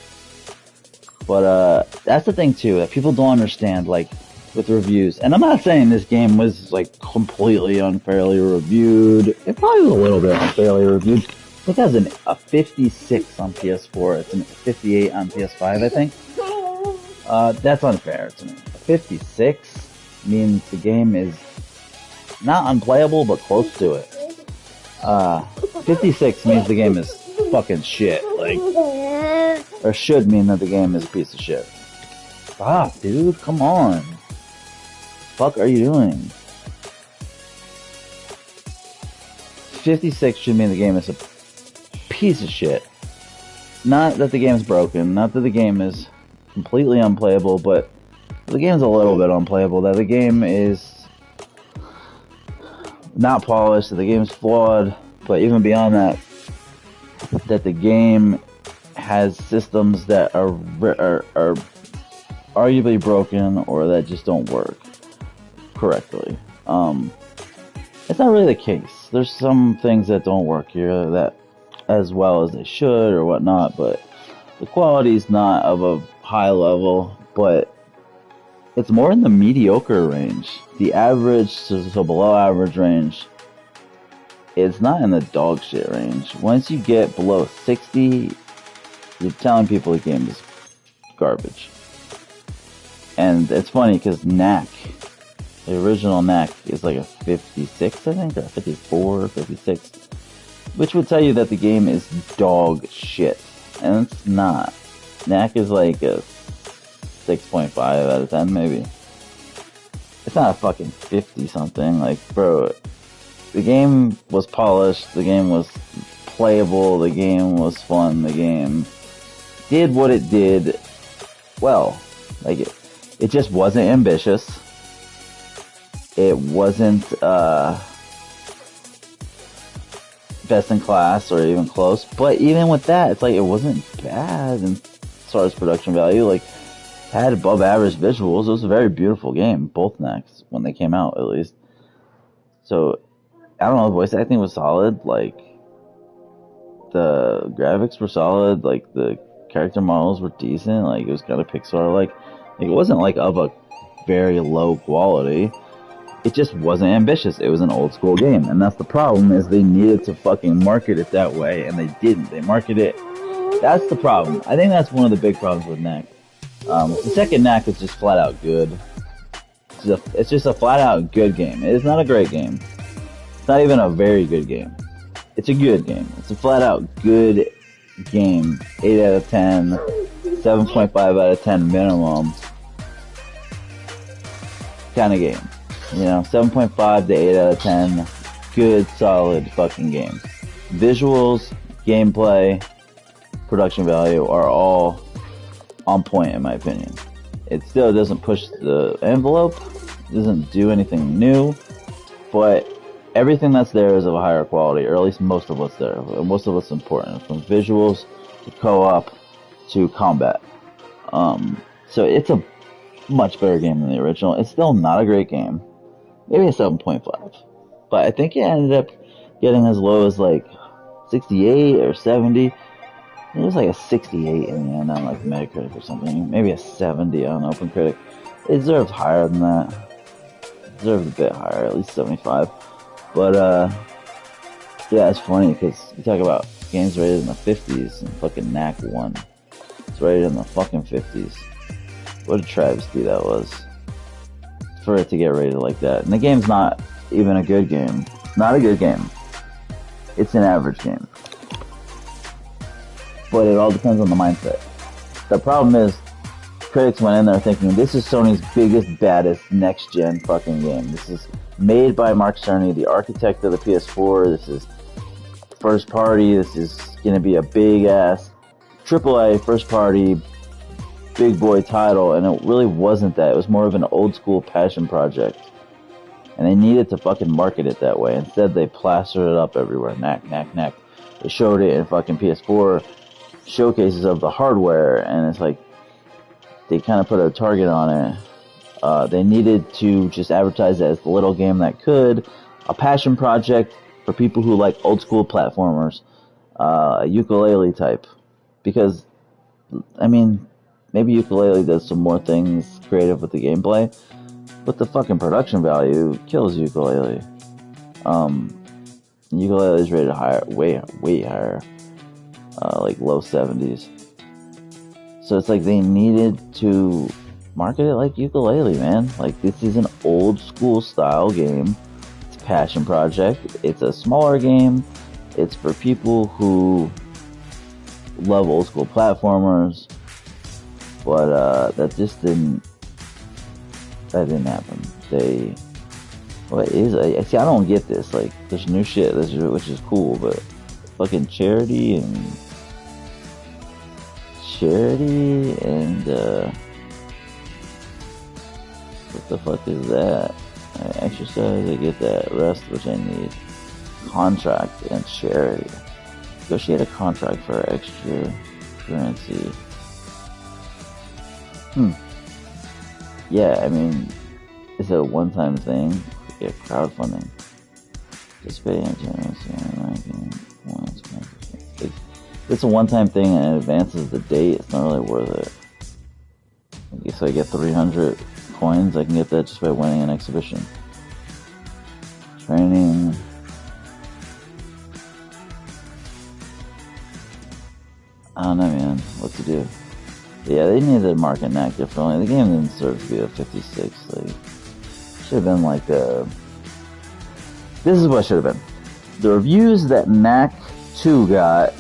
But that's the thing too, that people don't understand, like, with reviews. And I'm not saying this game was, like, completely unfairly reviewed. It probably was a little bit unfairly reviewed. I think it has a 56 on PS4. It's a 58 on PS5, I think. That's unfair to me. 56 means the game is not unplayable, but close to it. 56 means the game is fucking shit. Like, or should mean that the game is a piece of shit. Stop, dude. Come on. Fuck are you doing? 56 should mean the game is a piece of shit. Not that the game is broken, not that the game is completely unplayable, but the game is a little bit unplayable, that the game is not polished, that the game is flawed, but even beyond that, that the game has systems that are arguably broken or that just don't work correctly. It's not really the case. There's some things that don't work here that as well as they should or whatnot, but the quality is not of a high level, but it's more in the mediocre range. The average, so below average range, it's not in the dog shit range. Once you get below 60, you're telling people the game is garbage. And it's funny because Knack, the original Knack, is like a 56, I think, or 54, or 56, which would tell you that the game is dog shit. And it's not. Knack is like a 6.5 out of 10, maybe. It's not a fucking 50 something. Like, bro, the game was polished, the game was playable, the game was fun, the game did what it did well. Like, it just wasn't ambitious. It wasn't best in class or even close, but even with that, it's like it wasn't bad as far as production value. Like, had above average visuals. It was a very beautiful game, both Knacks, when they came out, at least. So, I don't know, the voice acting was solid, like, the graphics were solid, like, the character models were decent, like, it was kind of Pixar-like. Like, it wasn't, like, of a very low quality. It just wasn't ambitious. It was an old school game, and that's the problem, is they needed to fucking market it that way, and they didn't. They marketed it. That's the problem. I think that's one of the big problems with Knack. The second Knack is just flat out good. It's just a flat out good game. It is not a great game. It's not even a very good game. It's a good game. It's a flat out good game. 8 out of 10, 7.5 out of 10 minimum kind of game. You know, 7.5 to 8 out of 10. Good, solid fucking game. Visuals, gameplay, production value are all on point in my opinion. It still doesn't push the envelope, doesn't do anything new, but everything that's there is of a higher quality, or at least most of what's there. Most of what's important, from visuals to co-op to combat. So it's a much better game than the original. It's still not a great game. Maybe a 7.5. But I think it ended up getting as low as like 68 or 70. It was like a 68 in the end on like Metacritic or something. Maybe a 70 on OpenCritic. It deserved higher than that. It deserved a bit higher, at least 75. But yeah, it's funny because you talk about games rated in the 50s and fucking Knack 1. It's rated in the fucking 50s. What a travesty that was. For it to get rated like that. And the game's not even a good game. Not a good game. It's an average game. But it all depends on the mindset. The problem is, critics went in there thinking, this is Sony's biggest, baddest, next-gen fucking game. This is made by Mark Cerny, the architect of the PS4. This is first party. This is going to be a big-ass AAA first party big boy title, and it really wasn't that. It was more of an old school passion project, and they needed to fucking market it that way. Instead, they plastered it up everywhere. Knack, knack, knack. They showed it in fucking PS4 showcases of the hardware, and it's like they kind of put a target on it. They needed to just advertise it as the little game that could, a passion project for people who like old school platformers, ukulele type, because I mean, maybe Yooka-Laylee does some more things creative with the gameplay, but the fucking production value kills Yooka-Laylee. Yooka-Laylee is rated higher, way higher, like low 70s. So it's like they needed to market it like Yooka-Laylee, man. Like, this is an old school style game. It's a passion project. It's a smaller game. It's for people who love old school platformers, but that just didn't. That didn't happen. What is? I see. I don't get this. Like, there's new shit, which is cool, but fucking charity and what the fuck is that? I exercise, I get that rest, which I need. Contract and charity. Negotiate a contract for extra currency. Yeah, I mean, is it a one-time thing? Yeah, crowdfunding. Participate in ranking points. It's a one-time thing and it advances the date. It's not really worth it. Okay, so I get 300 coins. I can get that just by winning an exhibition. Training. I don't know, man. What to do? Yeah, they needed to market NAC differently. The game didn't deserve to be a 56. Like, should have been like a. This is what should have been. The reviews that NAC 2 got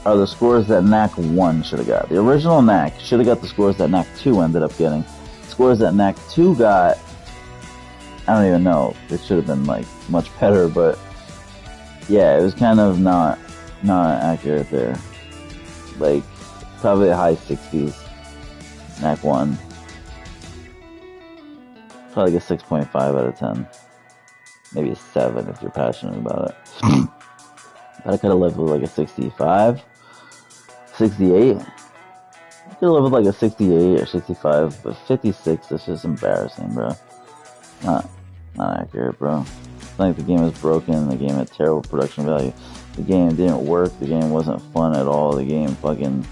are the scores that NAC 1 should have got. The original NAC should have got the scores that NAC 2 ended up getting. Scores that NAC 2 got, I don't even know. It should have been like much better, but yeah, it was kind of not accurate there. Like, probably the high 60s. NAC 1. Probably like a 6.5 out of 10. Maybe a 7 if you're passionate about it. But I could have lived with like a 65. 68. I could have lived with like a 68 or 65. But 56, that's just embarrassing, bro. Not accurate, bro. It's like the game is broken. The game had terrible production value. The game didn't work. The game wasn't fun at all. The game fucking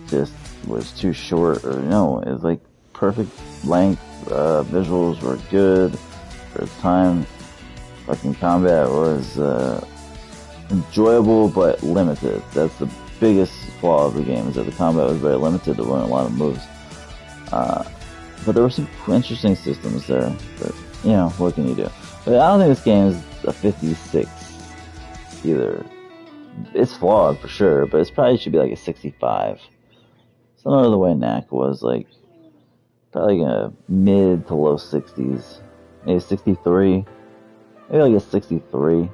just was too short, or no, it was like perfect length. Visuals were good for its time. Fucking combat was enjoyable but limited. That's the biggest flaw of the game, is that the combat was very limited. There weren't a lot of moves, but there were some interesting systems there. But you know, what can you do? But I don't think this game is a 56 either. It's flawed for sure, but it probably should be like a 65. Similar to the way NAC was, like, probably like a mid to low 60s. Maybe 63. Maybe like a 63.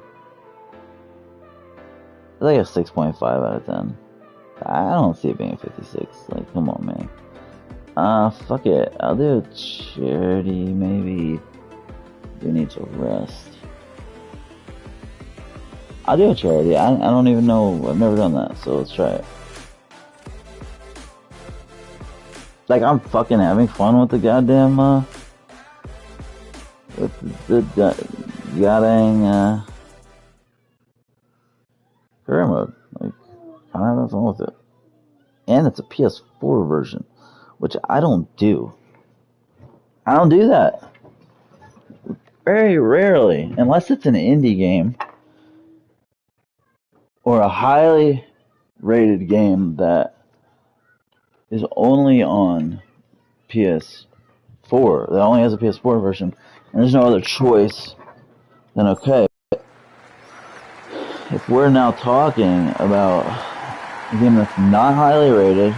Like a 6.5 out of 10. I don't see it being a 56. Like, come on, man. Fuck it. I'll do a charity, maybe. You need to rest. I'll do a charity. I don't even know. I've never done that, so let's try it. Like, I'm fucking having fun with the goddamn, with the goddamn, career mode. Like, I'm having fun with it. And it's a PS4 version, which I don't do. I don't do that. Very rarely, unless it's an indie game or a highly rated game that is only on PS4. That only has a PS4 version, and there's no other choice. Then okay. If we're now talking about a game that's not highly rated,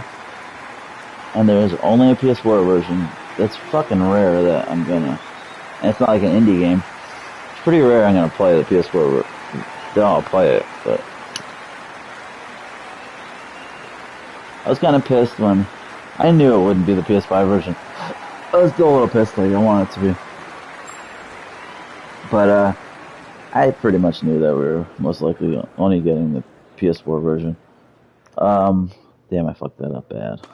and there's only a PS4 version, that's fucking rare that I'm gonna. And it's not like an indie game. It's pretty rare I'm gonna play the PS4. Then I'll play it, but. I was kind of pissed when I knew it wouldn't be the PS5 version. I was still a little pissed, like I wanted it to be. But I pretty much knew that we were most likely only getting the PS4 version. Damn, I fucked that up bad.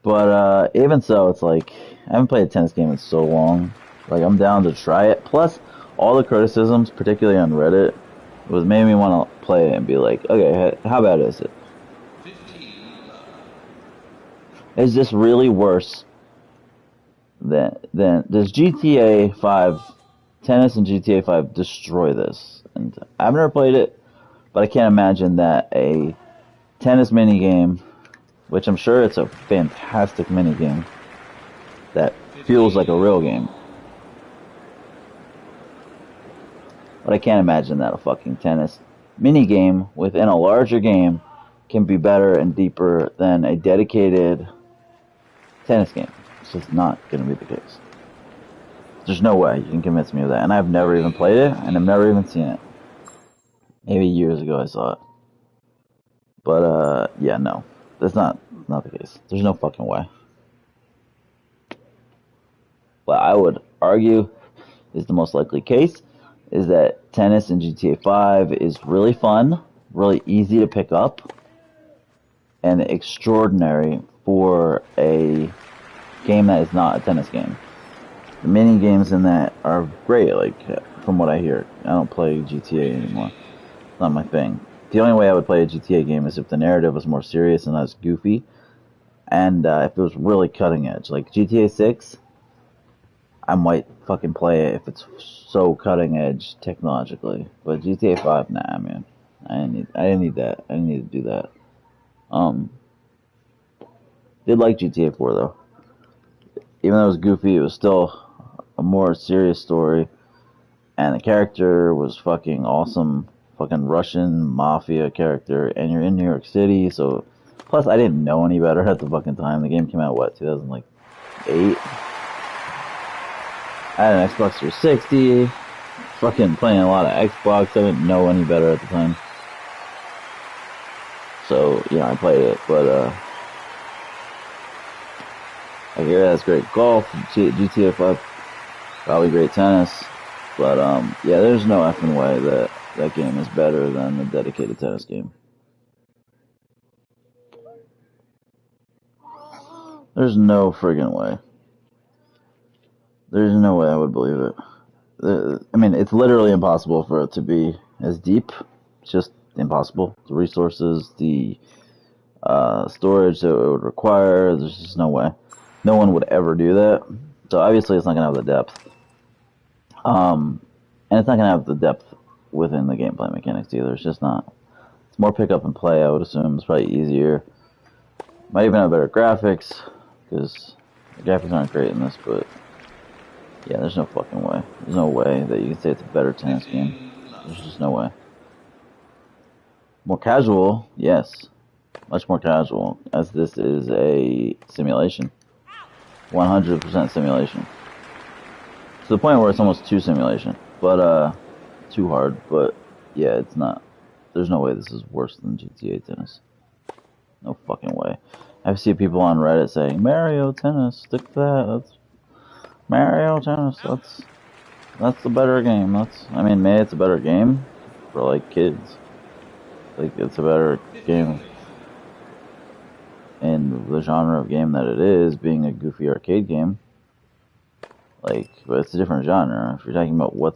But even so, it's like I haven't played a tennis game in so long. Like, I'm down to try it. Plus, all the criticisms, particularly on Reddit, made me want to play it and be like, okay, how bad is it? Is this really worse than does GTA 5 tennis and GTA 5 destroy this? And I've never played it, but I can't imagine that a tennis minigame, which I'm sure it's a fantastic minigame, that feels like a real game. But I can't imagine that a fucking tennis minigame within a larger game can be better and deeper than a dedicated tennis game. It's just not going to be the case. There's no way you can convince me of that. And I've never even played it, and I've never even seen it. Maybe years ago I saw it. But, yeah, no. That's not the case. There's no fucking way. What I would argue is the most likely case is that tennis in GTA 5 is really fun, really easy to pick up, and extraordinary for a game that is not a tennis game. The mini games in that are great, like, from what I hear. I don't play GTA anymore. It's not my thing. The only way I would play a GTA game is if the narrative was more serious and not as goofy, and if it was really cutting edge. Like GTA 6, I might fucking play it if it's so cutting edge technologically. But GTA 5, nah, man. I didn't need that. I didn't need to do that. Did like GTA 4 though. Even though it was goofy, it was still a more serious story, and the character was fucking awesome. Fucking Russian mafia character, and you're in New York City, so. Plus, I didn't know any better at the fucking time. The game came out, what, 2008? I had an Xbox 360, fucking playing a lot of Xbox. I didn't know any better at the time. So, yeah, I played it, but, I hear that's great golf, GTA 5, probably great tennis, but, yeah, there's no effing way that that game is better than the dedicated tennis game. There's no friggin' way. There's no way I would believe it. I mean, it's literally impossible for it to be as deep. It's just impossible. The resources, the storage that it would require, there's just no way. No one would ever do that. So obviously it's not going to have the depth. And it's not going to have the depth within the gameplay mechanics either. It's just not. It's more pick up and play, I would assume. It's probably easier. Might even have better graphics, because the graphics aren't great in this, but yeah, there's no fucking way. There's no way that you can say it's a better tennis game. There's just no way. More casual, yes. Much more casual, as this is a simulation. 100% simulation. To the point where it's almost too simulation. But, too hard. But, yeah, it's not. There's no way this is worse than GTA Tennis. No fucking way. I see people on Reddit saying, Mario Tennis, stick to that. That's Mario Tennis, that's the better game. I mean, maybe it's a better game for, like, kids. Like, it's a better game in the genre of game that it is, being a goofy arcade game. Like, but it's a different genre. If you're talking about what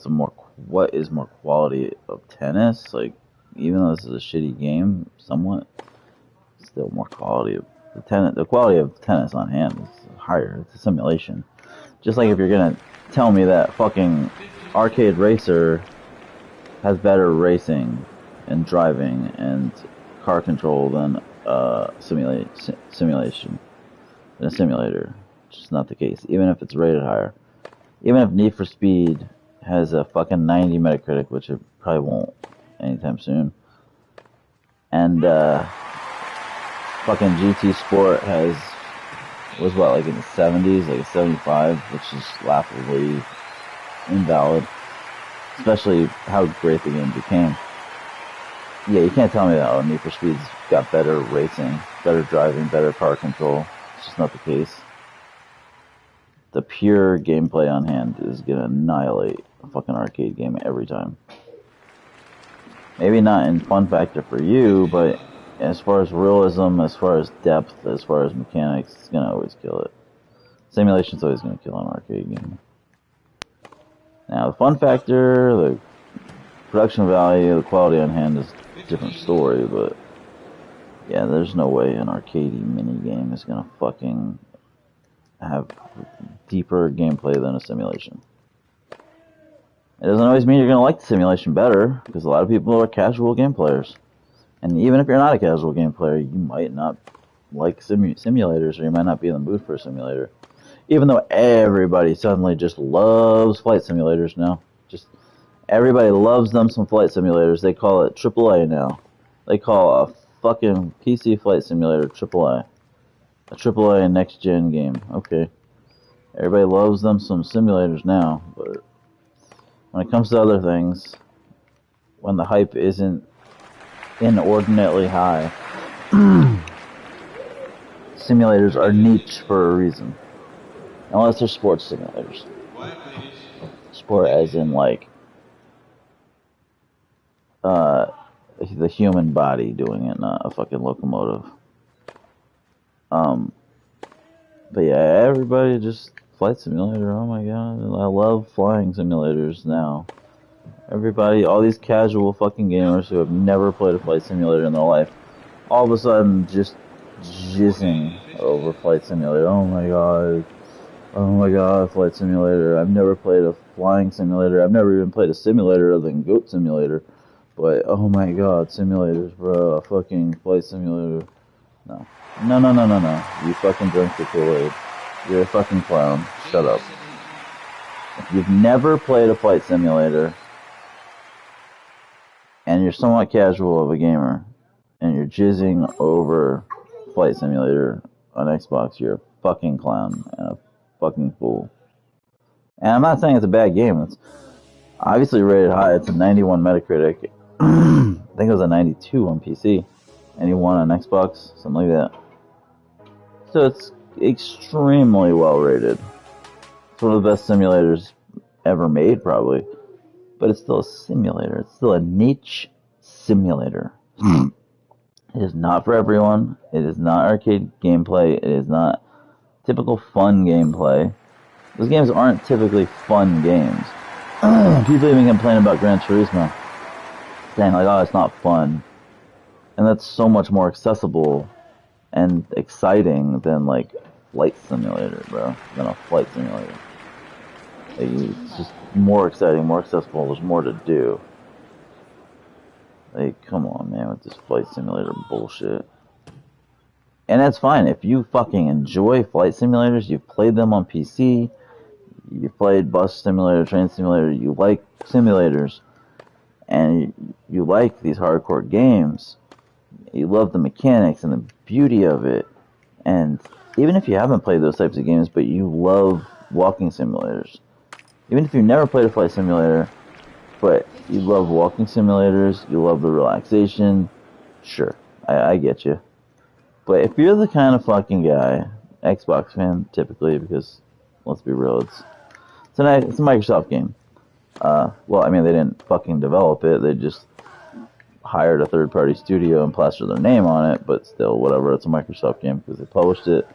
is more quality of tennis, like, even though this is a shitty game, somewhat, still more quality of the quality of tennis on hand is higher. It's a simulation. Just like if you're gonna tell me that fucking Arcade Racer has better racing and driving and car control than simulation than a simulator. It's just not the case. Even if it's rated higher. Even if Need for Speed has a fucking 90 Metacritic, which it probably won't anytime soon. And fucking GT Sport was what, like in the 70s, like a 75, which is laughably invalid. Especially how great the game became. Yeah, you can't tell me that, Need for Speed's got better racing, better driving, better car control. It's just not the case. The pure gameplay on hand is gonna annihilate a fucking arcade game every time. Maybe not in fun factor for you, but as far as realism, as far as depth, as far as mechanics, it's gonna always kill it. Simulation's always gonna kill an arcade game. Now, the fun factor, the production value, the quality on hand is a different story, but yeah, there's no way an arcadey mini game is gonna fucking have deeper gameplay than a simulation. It doesn't always mean you're gonna like the simulation better, because a lot of people are casual game players. And even if you're not a casual game player, you might not like simulators, or you might not be in the mood for a simulator. Even though everybody suddenly just loves flight simulators now. Just everybody loves them some flight simulators. They call it AAA now. They call a fucking PC Flight Simulator AAA. A AAA next gen game. Okay. Everybody loves them some simulators now, but when it comes to other things, when the hype isn't inordinately high, simulators are niche for a reason. Unless they're sports simulators. Sport as in like the human body doing it, not a fucking locomotive. But yeah, everybody just flight simulator. Oh my god, I love flying simulators now. Everybody, all these casual fucking gamers who have never played a flight simulator in their life, all of a sudden just jizzing over flight simulator. Oh my god, flight simulator. I've never played a flying simulator. I've never even played a simulator other than Goat Simulator. But oh my god, simulators, bro. A fucking flight simulator. No. No. You fucking drink the Kool-Aid. You're a fucking clown. Shut up. If you've never played a flight simulator, and you're somewhat casual of a gamer, and you're jizzing over flight simulator on Xbox, you're a fucking clown and a fucking fool. And I'm not saying it's a bad game. It's obviously rated high. It's a 91 Metacritic. I think it was a 92 on PC. 91 on Xbox, something like that. So it's extremely well rated. It's one of the best simulators ever made, probably. But it's still a simulator. It's still a niche simulator. It is not for everyone. It is not arcade gameplay. It is not typical fun gameplay. Those games aren't typically fun games. People even complain about Gran Turismo, saying like, oh, it's not fun. And that's so much more accessible and exciting than like Flight Simulator, bro. Than a flight simulator. Like, it's just more exciting, more accessible. There's more to do. Like, come on, man, with this flight simulator bullshit. And that's fine. If you fucking enjoy flight simulators, you've played them on PC, you've played bus simulator, train simulator, you like simulators, and you like these hardcore games, you love the mechanics and the beauty of it, and even if you haven't played those types of games, but you love walking simulators, even if you've never played a flight simulator, but you love walking simulators, you love the relaxation, sure, I get you. But if you're the kind of fucking guy, Xbox fan typically, because let's be real, it's a Microsoft game. Well, I mean, they didn't fucking develop it, they just hired a third-party studio and plastered their name on it, but still, whatever, it's a Microsoft game because they published it.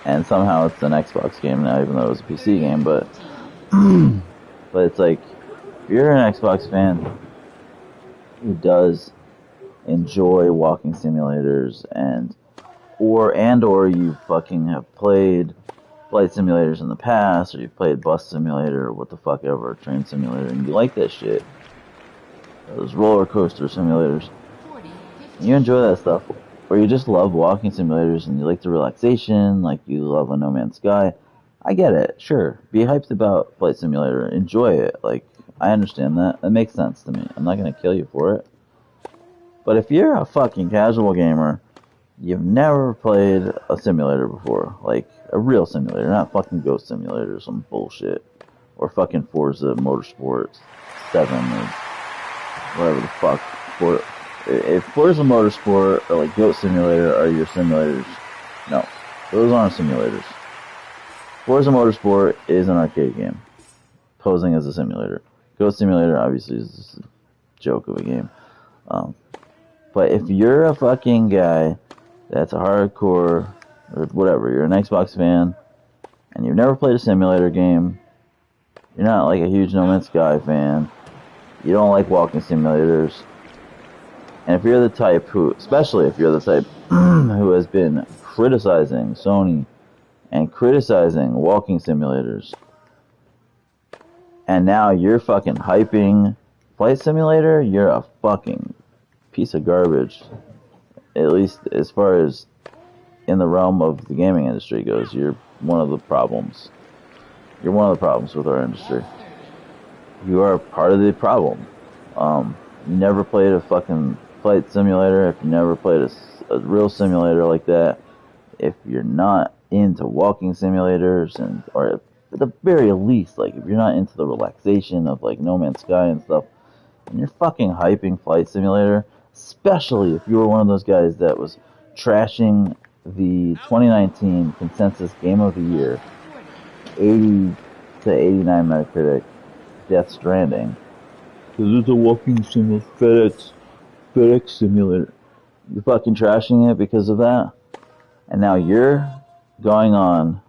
And somehow it's an Xbox game now, even though it was a PC game, but it's like, if you're an Xbox fan who does enjoy walking simulators or you fucking have played flight simulators in the past, or you've played bus simulator, or what the fuck ever, train simulator, and you like that shit, those roller coaster simulators, you enjoy that stuff, or you just love walking simulators and you like the relaxation, like you love a No Man's Sky, I get it, sure, be hyped about flight simulator, enjoy it, like, I understand that, that makes sense to me, I'm not gonna kill you for it. But if you're a fucking casual gamer, you've never played a simulator before, like a real simulator, not fucking Ghost Simulator or some bullshit, or fucking Forza Motorsport 7 or whatever the fuck. If Forza Motorsport or like Goat Simulator are your simulators, no, those aren't simulators. Forza Motorsport is an arcade game, posing as a simulator. Goat Simulator obviously is just a joke of a game. But if you're a fucking guy that's a hardcore, or whatever, you're an Xbox fan, and you've never played a simulator game, you're not like a huge No Man's Sky fan, you don't like walking simulators, and if you're the type who, especially if you're the type who has been criticizing Sony and criticizing walking simulators, and now you're fucking hyping Flight Simulator, you're a fucking piece of garbage, at least as far as in the realm of the gaming industry goes. You're one of the problems. You're one of the problems with our industry. You are part of the problem. you never played a fucking flight simulator, if you never played a real simulator like that, if you're not into walking simulators or at the very least, like if you're not into the relaxation of like No Man's Sky and stuff, and you're fucking hyping Flight Simulator, especially if you were one of those guys that was trashing the 2019 consensus game of the year, 80 to 89 Metacritic, Death Stranding. Because it's a walking simulator, FedEx simulator. You're fucking trashing it because of that, and now you're going on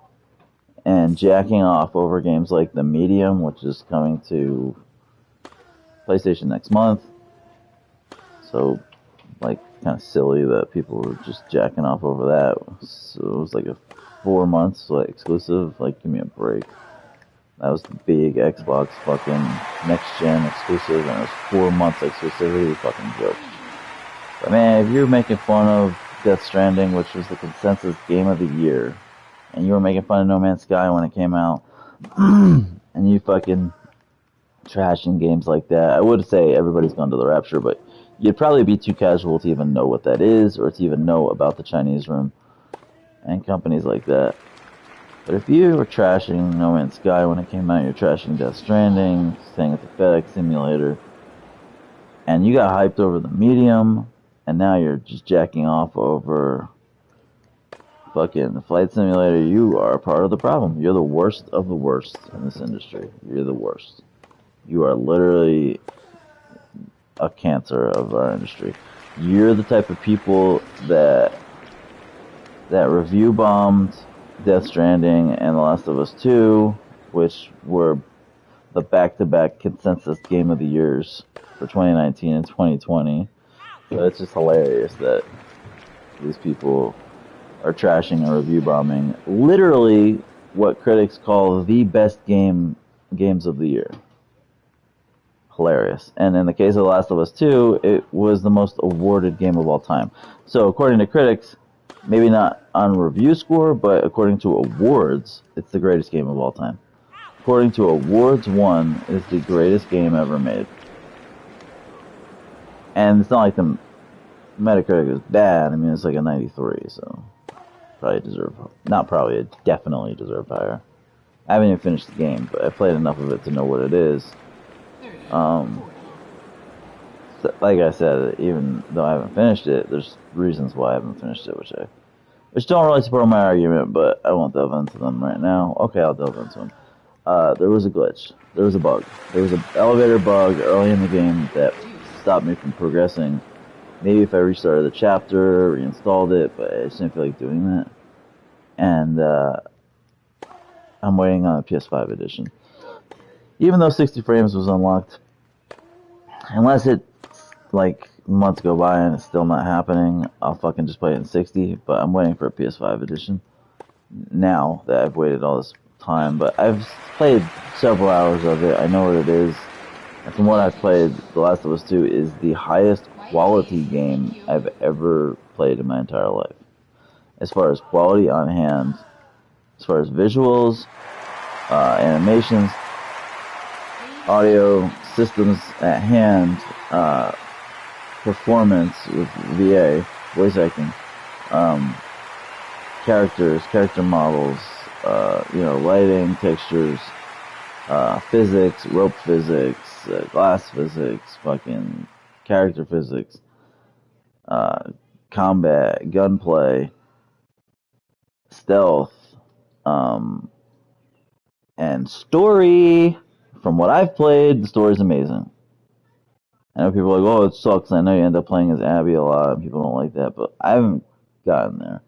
and jacking off over games like The Medium, which is coming to PlayStation next month. So, like, kind of silly that people were just jacking off over that. So it was like a 4 months like exclusive. Like, give me a break. That was the big Xbox fucking next gen exclusive, and it was 4 months exclusivity. Fucking joke. But man, if you're making fun of Death Stranding, which was the consensus game of the year, and you were making fun of No Man's Sky when it came out, and you fucking trashing games like that, I would say everybody's gone to the Rapture, but you'd probably be too casual to even know what that is, or to even know about the Chinese Room and companies like that. But if you were trashing No Man's Sky when it came out, you're trashing Death Stranding, saying it's a FedEx simulator, and you got hyped over The Medium, and now you're just jacking off over fucking the Flight Simulator, you are part of the problem. You're the worst of the worst in this industry. You're the worst. You are literally a cancer of our industry. You're the type of people that review bombed Death Stranding and The Last of Us 2, which were the back-to-back consensus game of the years for 2019 and 2020. So it's just hilarious that these people are trashing and review bombing literally what critics call the best games of the year. Hilarious. And in the case of The Last of Us 2, it was the most awarded game of all time. So according to critics, maybe not on review score, but according to awards, it's the greatest game of all time. According to Awards 1, it's the greatest game ever made. And it's not like the Metacritic is bad. I mean, it's like a 93, so it definitely deserved higher. I haven't even finished the game, but I played enough of it to know what it is. Like I said, even though I haven't finished it, there's reasons why I haven't finished it, which don't really support my argument, but I won't delve into them right now. Okay, I'll delve into them. There was a glitch. There was a bug. There was an elevator bug early in the game that stopped me from progressing. Maybe if I restarted the chapter, reinstalled it, but I just didn't feel like doing that. And I'm waiting on a PS5 edition. Even though 60 frames was unlocked, unless it like months go by and it's still not happening, I'll fucking just play it in 60. But I'm waiting for a PS5 edition now that I've waited all this time. But I've played several hours of it. I know what it is. And from what I've played, The Last of Us 2 is the highest quality game I've ever played in my entire life. As far as quality on hand, as far as visuals, animations, audio, systems at hand, performance with VA, voice acting, character models, lighting, textures, physics, rope physics, glass physics, fucking character physics, combat, gunplay, stealth, and story. From what I've played, the story's amazing. I know people are like, oh, it sucks. I know you end up playing as Abby a lot, and people don't like that, but I haven't gotten there.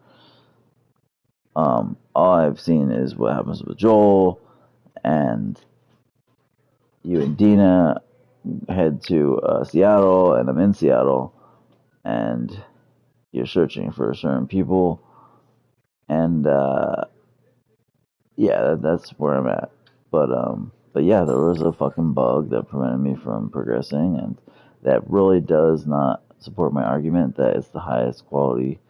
All I've seen is what happens with Joel, and you and Dina head to Seattle, and I'm in Seattle, and you're searching for certain people, and yeah, that's where I'm at. But yeah, there was a fucking bug that prevented me from progressing, and that really does not support my argument that it's the highest quality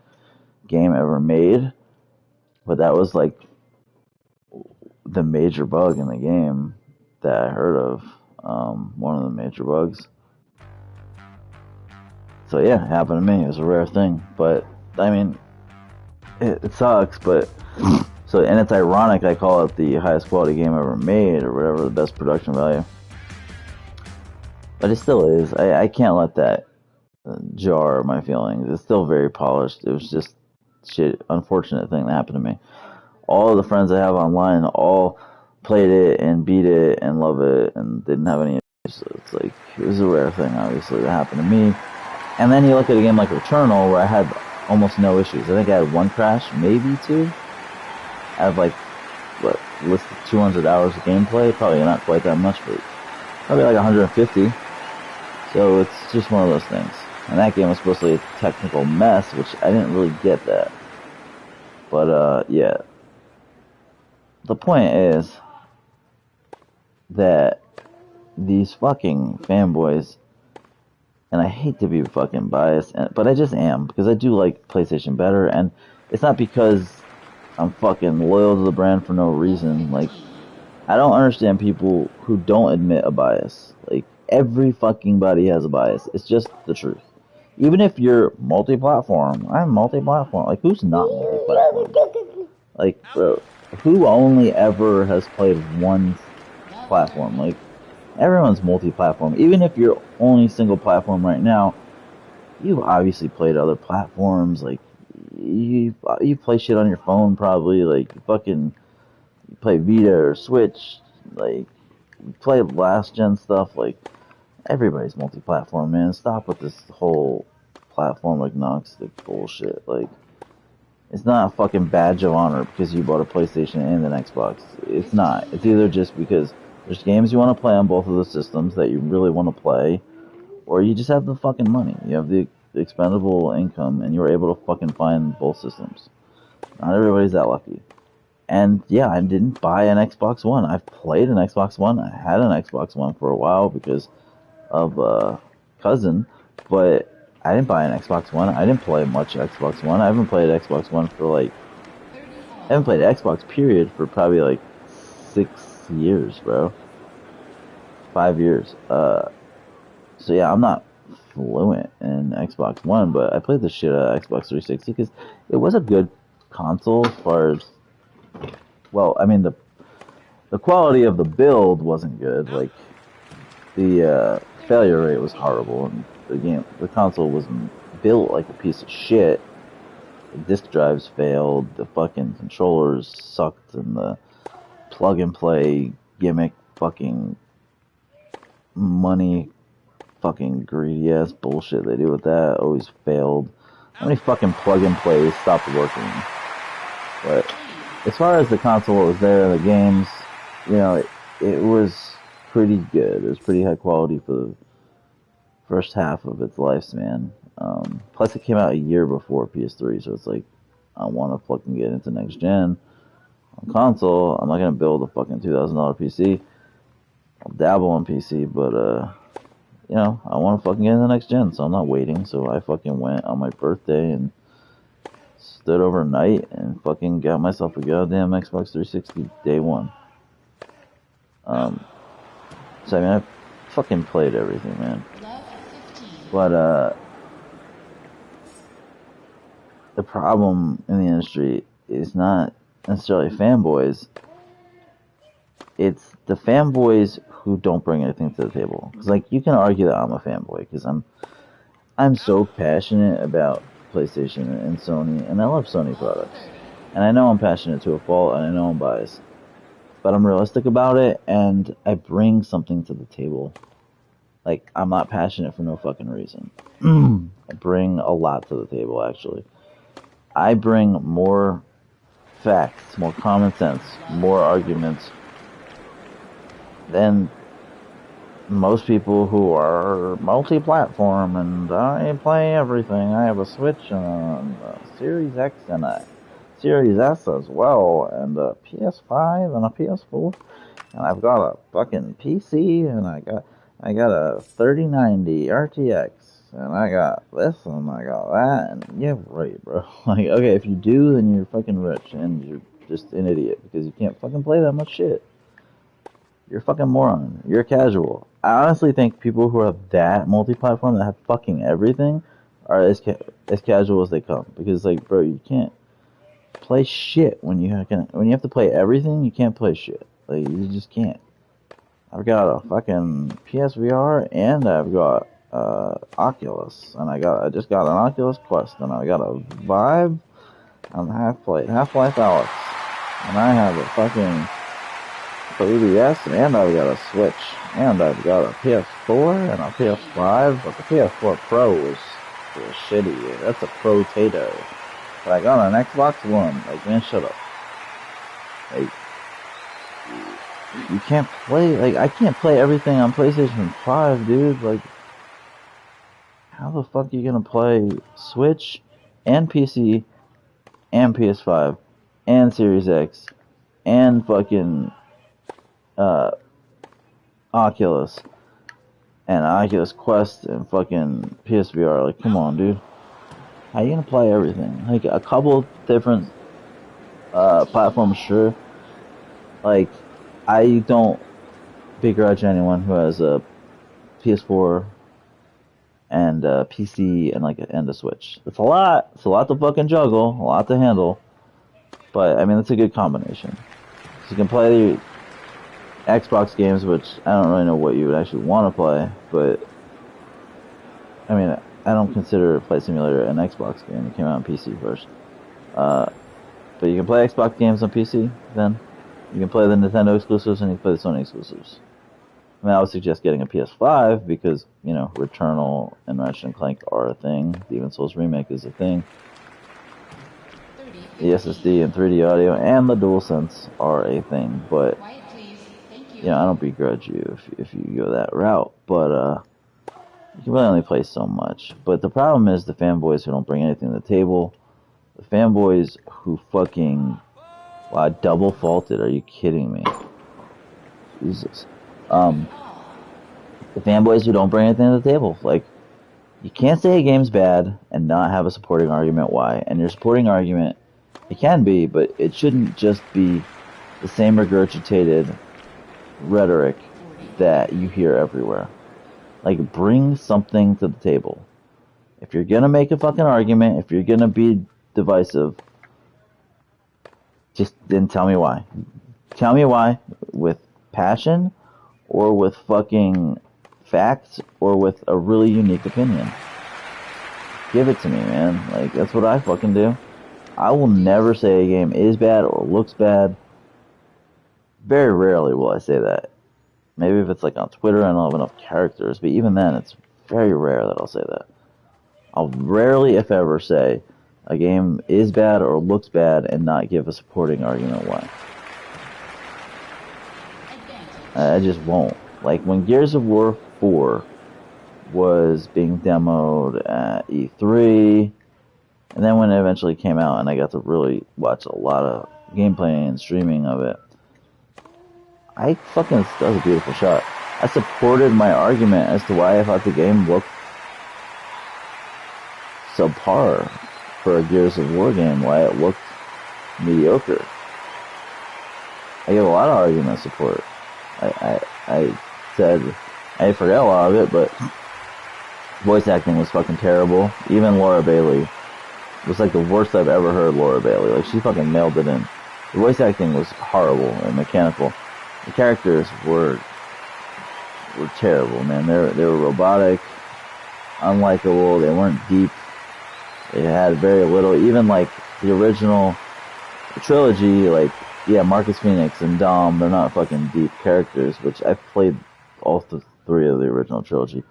game ever made. But that was like the major bug in the game that I heard of. One of the major bugs. So yeah, it happened to me. It was a rare thing, but I mean, it sucks. But so, and it's ironic. I call it the highest quality game ever made, or whatever, the best production value. But it still is. I can't let that jar my feelings. It's still very polished. It was just shit, unfortunate thing that happened to me. All of the friends I have online all played it and beat it and love it and didn't have any issues. So it's like, it was a rare thing, obviously, that happened to me. And then you look at a game like Returnal, where I had almost no issues. I think I had one crash, maybe two. I have like, what, listed 200 hours of gameplay? Probably not quite that much, but probably like 150. So it's just one of those things. And that game was supposed to be a technical mess, which I didn't really get that. But, yeah. The point is that these fucking fanboys, and I hate to be fucking biased, but I just am, because I do like PlayStation better, and it's not because I'm fucking loyal to the brand for no reason. Like, I don't understand people who don't admit a bias. Like, every fucking body has a bias. It's just the truth. Even if you're multi-platform, I'm multi-platform. Like, who's not multi-platform? Like, bro, who only ever has played one platform? Like, everyone's multi-platform. Even if you're only single platform right now, you've obviously played other platforms. Like, you play shit on your phone probably. Like, fucking, you play Vita or Switch. Like, you play last gen stuff. Like, everybody's multi-platform, man. Stop with this whole platform agnostic bullshit. Like, it's not a fucking badge of honor because you bought a PlayStation and an Xbox. It's not. It's either just because there's games you want to play on both of the systems that you really want to play, or you just have the fucking money. You have the expendable income, and you're able to fucking find both systems. Not everybody's that lucky. And yeah, I didn't buy an Xbox One. I've played an Xbox One. I had an Xbox One for a while because of a cousin, but I didn't buy an Xbox One. I didn't play much Xbox One. I haven't played Xbox One for like, I haven't played Xbox period for probably like 6 years, bro. 5 years. So yeah, I'm not fluent in Xbox One, but I played the shit out of Xbox 360 because it was a good console as far as, well, I mean the quality of the build wasn't good. Like, the failure rate was horrible, and the console was built like a piece of shit. The disk drives failed, the fucking controllers sucked, and the plug and play gimmick fucking money fucking greedy ass bullshit they do with that always failed. How many fucking plug and plays stopped working? But as far as the console that was there, the games, you know, it was pretty good. It was pretty high quality for the first half of its lifespan. Plus, it came out a year before PS3, so it's like, I want to fucking get into next gen on console. I'm not gonna build a fucking $2,000 PC. I'll dabble on PC, but you know, I want to fucking get into next gen, so I'm not waiting. So I fucking went on my birthday and stood overnight and fucking got myself a goddamn Xbox 360 day one. So I mean, I fucking played everything, man. But the problem in the industry is not necessarily fanboys. It's the fanboys who don't bring anything to the table. Because like, you can argue that I'm a fanboy because I'm so passionate about PlayStation and Sony, and I love Sony products. And I know I'm passionate to a fault, and I know I'm biased. But I'm realistic about it, and I bring something to the table. Like, I'm not passionate for no fucking reason. I bring a lot to the table, actually. I bring more facts, more common sense, more arguments than most people who are multi-platform, and I play everything. I have a Switch and a Series X and a Series S as well, and a PS5 and a PS4, and I've got a fucking PC, and I got a 3090 RTX, and I got this, and I got that, and yeah, right, bro. Like, okay, if you do, then you're fucking rich, and you're just an idiot, because you can't fucking play that much shit. You're a fucking moron. You're casual. I honestly think people who are that multi-platform, that have fucking everything, are as casual as they come. Because like, bro, you can't play shit when you have to play everything. You can't play shit. Like you just can't. I've got a fucking PSVR and I've got Oculus, and I just got an Oculus Quest, and I got a Vive. I'm Half-Life Alyx, and I have a fucking 3DS, and I've got a Switch, and I've got a PS4 and a PS5, but the PS4 Pro is shitty. That's a Pro-tato. But I got an Xbox One. Like, man, shut up. Like, you can't play, like, I can't play everything on PlayStation 5, dude. Like, how the fuck are you gonna play Switch and PC and PS5 and Series X and fucking Oculus and Oculus Quest and fucking PSVR? Like, come on, dude. How you gonna play everything? Like, a couple different platforms, sure. Like, I don't begrudge anyone who has a PS4 and PC and and a Switch. It's a lot. It's a lot to fucking juggle, a lot to handle. But I mean, it's a good combination. So you can play the Xbox games, which I don't really know what you would actually want to play. But I mean, I don't consider Flight Simulator an Xbox game. It came out on PC first. But you can play Xbox games on PC. Then you can play the Nintendo exclusives and you can play the Sony exclusives. I mean, I would suggest getting a PS5 because, you know, Returnal and Ratchet & Clank are a thing. Demon's Souls Remake is a thing. The SSD and 3D audio and the DualSense are a thing. But, you know, I don't begrudge you if you go that route. But, you can really only play so much. But the problem is the fanboys who don't bring anything to the table. The fanboys who fucking... Wow, double faulted. Are you kidding me? Jesus. The fanboys who don't bring anything to the table. Like, you can't say a game's bad and not have a supporting argument why. And your supporting argument, it can be, but it shouldn't just be the same regurgitated rhetoric that you hear everywhere. Like, bring something to the table. If you're gonna make a fucking argument, if you're gonna be divisive, just then tell me why. Tell me why with passion or with fucking facts or with a really unique opinion. Give it to me, man. Like, that's what I fucking do. I will never say a game is bad or looks bad. Very rarely will I say that. Maybe if it's like on Twitter and I don't have enough characters, but even then it's very rare that I'll say that. I'll rarely, if ever, say a game is bad or looks bad and not give a supporting argument why. I just won't. Like, when Gears of War 4 was being demoed at E3, and then when it eventually came out and I got to really watch a lot of gameplay and streaming of it, that was a beautiful shot. I supported my argument as to why I thought the game looked subpar for a Gears of War game, why it looked mediocre. I gave a lot of argument support. I said, I forgot a lot of it, but voice acting was fucking terrible. Even Laura Bailey was like the worst I've ever heard Laura Bailey. Like, she fucking nailed it in. The voice acting was horrible and mechanical. The characters were terrible, man. They were robotic, unlikable, they weren't deep. They had very little, even like the original trilogy, like, yeah, Marcus Phoenix and Dom, they're not fucking deep characters, which I've played all three of the original trilogy.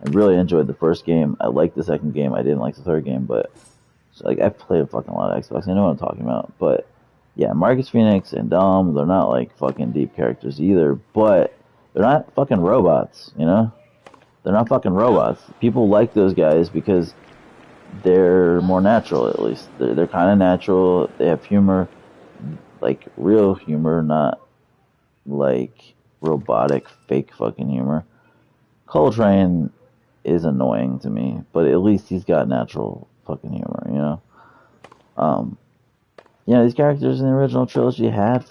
I really enjoyed the first game. I liked the second game. I didn't like the third game, but like, I've played a fucking lot of Xbox. I know what I'm talking about. But yeah, Marcus Phoenix and Dom, they're not like fucking deep characters either, but they're not fucking robots, you know? They're not fucking robots. People like those guys because they're more natural, at least. They're kind of natural. They have humor, like real humor, not like robotic, fake fucking humor. Coltrane is annoying to me, but at least he's got natural fucking humor, you know? These characters in the original trilogy had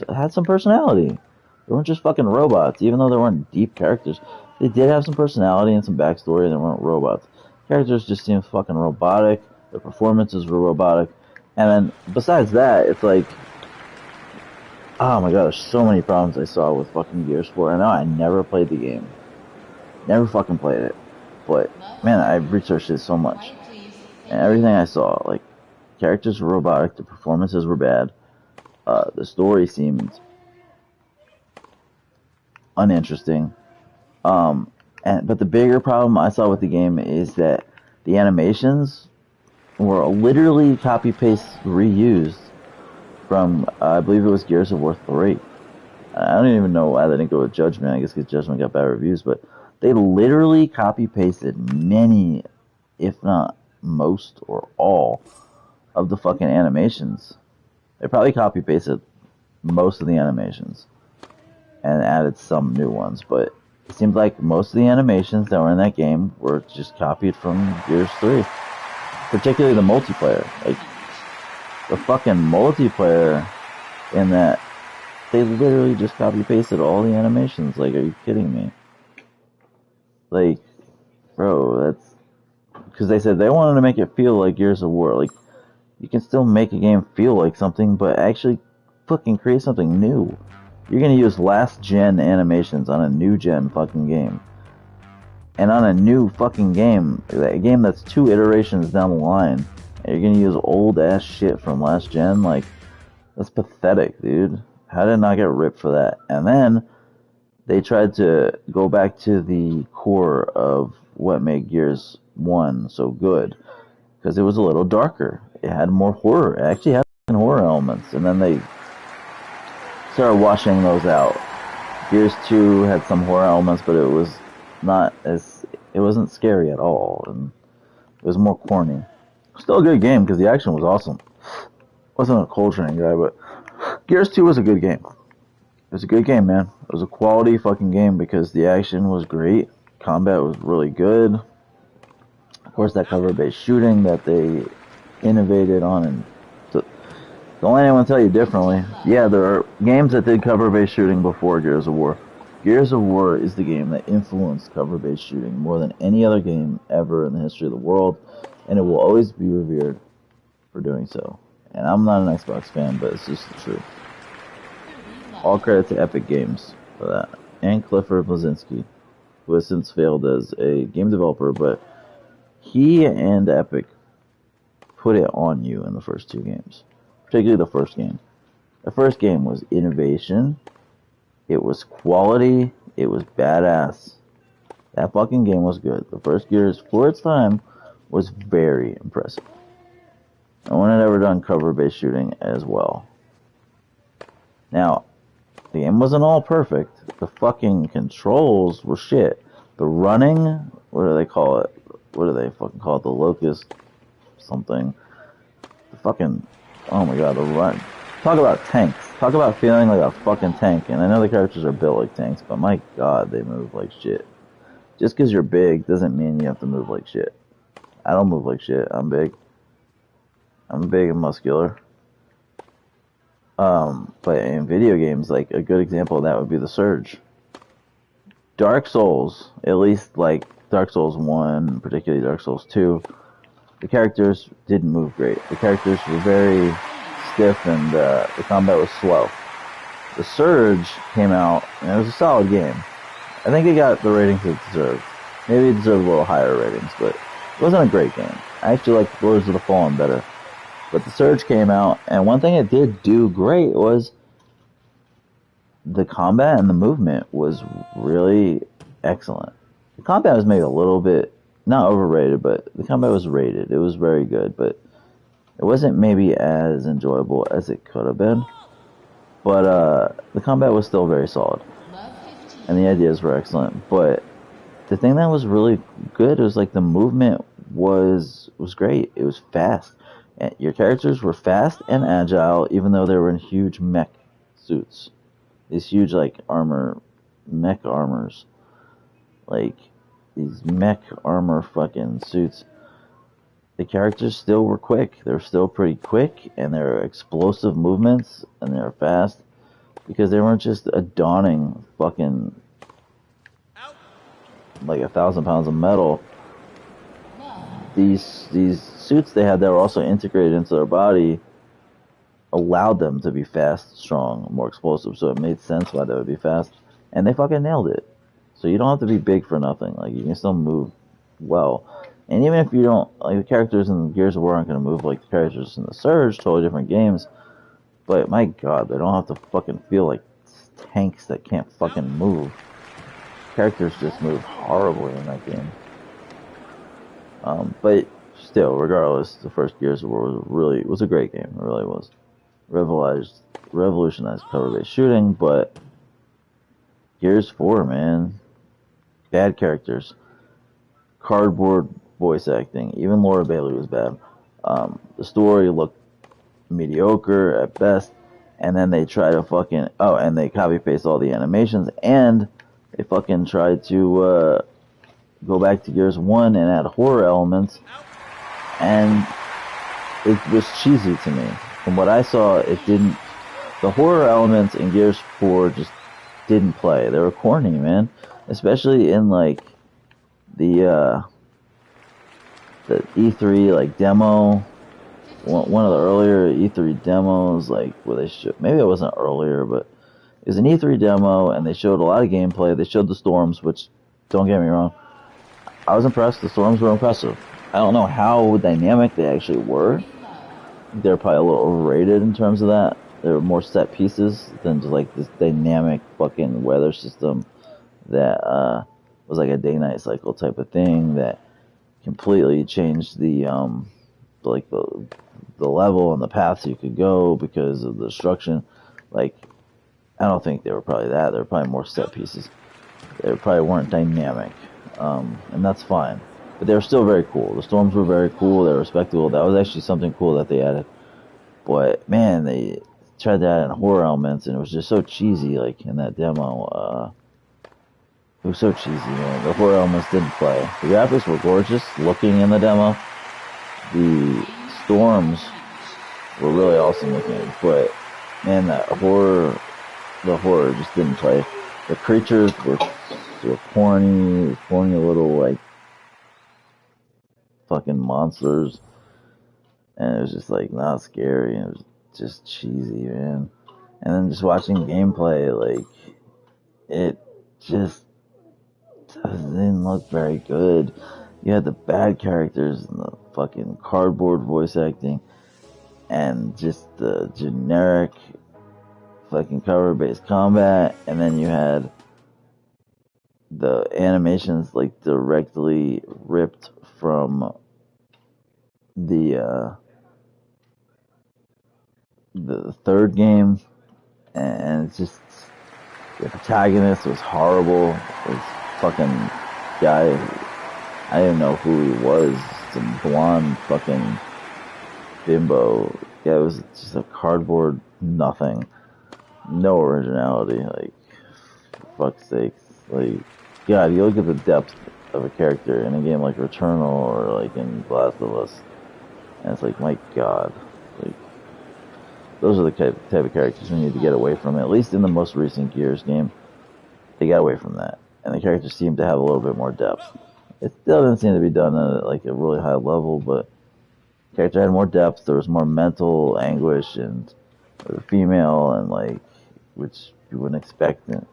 had some personality. They weren't just fucking robots, even though they weren't deep characters. they did have some personality and some backstory, and they weren't robots. Characters just seemed fucking robotic. The performances were robotic, and then besides that, it's like, oh my god, there's so many problems I saw with fucking Gears 4. I know I never played the game, never fucking played it, but man, I researched it so much, and everything I saw, like, characters were robotic, the performances were bad, the story seemed uninteresting. But the bigger problem I saw with the game is that the animations were literally copy paste reused from I believe it was Gears of War 3. I don't even know why they didn't go with Judgment. I guess because Judgment got bad reviews, but they literally copy pasted many, if not most or all, of the fucking animations. They probably copy pasted most of the animations and added some new ones, but it seemed like most of the animations that were in that game were just copied from Gears 3. Particularly the multiplayer. Like, the fucking multiplayer in that, they literally just copy pasted all the animations. Like, are you kidding me? Like, bro, that's... Because they said they wanted to make it feel like Gears of War. Like, you can still make a game feel like something, but actually fucking create something new. You're gonna use last gen animations on a new gen fucking game. And on a new fucking game, a game that's 2 iterations down the line, and you're gonna use old ass shit from last gen, like, that's pathetic, dude. How did I not get ripped for that? And then they tried to go back to the core of what made Gears 1 so good, because it was a little darker. It had more horror. It actually had horror elements, and then they started washing those out. Gears 2 had some horror elements, but it was not as... It wasn't scary at all, and it was more corny. Still a good game, because the action was awesome. Wasn't a Coltrane guy, but Gears 2 was a good game. It was a good game, man. It was a quality fucking game, because the action was great. Combat was really good. Of course, that cover-based shooting that they innovated on, and don't let anyone tell you differently. Yeah, there are games that did cover-based shooting before Gears of War. Gears of War is the game that influenced cover-based shooting more than any other game ever in the history of the world, and it will always be revered for doing so. And I'm not an Xbox fan, but it's just the truth. All credit to Epic Games for that. And Clifford Bleszinski, who has since failed as a game developer, but he and Epic put it on you in the first 2 games. Particularly the first game. The first game was innovation. It was quality. It was badass. That fucking game was good. The first Gears, for its time, was very impressive. No one had ever done cover-based shooting as well. Now, the game wasn't all perfect. The fucking controls were shit. The running, what do they call it? What do they fucking call it? The Locust something. The fucking... Oh my god, the run. Talk about tanks. Talk about feeling like a fucking tank. And I know the characters are built like tanks, but my god, they move like shit. Just because you're big doesn't mean you have to move like shit. I don't move like shit. I'm big. I'm big and muscular. But in video games, like, a good example of that would be the Surge. Dark Souls, at least like Dark Souls 1, particularly Dark Souls 2, the characters didn't move great. The characters were very stiff, and the combat was slow. The Surge came out, and it was a solid game. I think it got the ratings it deserved. Maybe it deserved a little higher ratings, but it wasn't a great game. I actually liked Lords of the Fallen better. But the Surge came out, and one thing it did do great was the combat and the movement was really excellent. The combat was maybe a little bit, not overrated, but the combat was rated. It was very good, but it wasn't maybe as enjoyable as it could have been. But the combat was still very solid, and the ideas were excellent. But the thing that was really good was like the movement was great. It was fast. And your characters were fast and agile, even though they were in huge mech suits. These huge like mech armors, like these mech armor fucking suits. The characters still were quick. They were still pretty quick, and they were explosive movements, and they were fast, because they weren't just a daunting fucking like 1,000 pounds of metal. These suits they had that were also integrated into their body allowed them to be fast, strong, more explosive. So it made sense why they would be fast, and they fucking nailed it. So you don't have to be big for nothing. Like you can still move well, and even if you don't, like the characters in Gears of War aren't gonna move like the characters in the Surge, totally different games. But my God, they don't have to fucking feel like tanks that can't fucking move. Characters just move horribly in that game. But still, regardless, the first Gears of War was a great game. It really was. Revolutionized cover-based shooting, but Gears 4, man, bad characters, cardboard voice acting. Even Laura Bailey was bad. The story looked mediocre at best, and then they try to fucking and they copy paste all the animations, and they fucking tried to go back to Gears 1 and add horror elements, and it was cheesy to me. From what I saw, it didn't. The horror elements in Gears 4 just didn't play. They were corny, man. Especially in like the E3 like demo. One of the earlier E3 demos, like where they showed, maybe it wasn't earlier, but it was an E3 demo, and they showed a lot of gameplay. They showed the storms, which, don't get me wrong, I was impressed. The storms were impressive. I don't know how dynamic they actually were. They're probably a little overrated in terms of that. They were more set pieces than just like this dynamic fucking weather system that was like a day-night cycle type of thing that completely changed the like the level and the paths you could go because of the destruction. Like, I don't think they were probably that. They were probably more set pieces. They probably weren't dynamic, and that's fine. But they were still very cool. The storms were very cool. They were respectable. That was actually something cool that they added. But man, they tried to add in horror elements, and it was just so cheesy. Like in that demo, it was so cheesy, man. The horror elements didn't play. The graphics were gorgeous looking in the demo. The storms were really awesome looking, but man, the horror just didn't play. The creatures were corny little like fucking monsters, and it was just like not scary. It was just cheesy, man. And then just watching gameplay, like it just didn't look very good. You had the bad characters and the fucking cardboard voice acting, and just the generic fucking cover-based combat, and then you had the animations like directly ripped from the third game, and it's just the protagonist was horrible. This fucking guy, I didn't know who he was. Some blonde fucking bimbo. Yeah, it was just a cardboard nothing. No originality. Like, for fuck's sakes. Like, God, you look at the depth of a character in a game like Returnal or like in Last of Us, and it's like, my God. Like, those are the type of characters we need to get away from. At least in the most recent Gears game, they got away from that. And the characters seem to have a little bit more depth. It still doesn't seem to be done at like a really high level, but the character had more depth. There was more mental anguish, and the female, and like, which you wouldn't expect the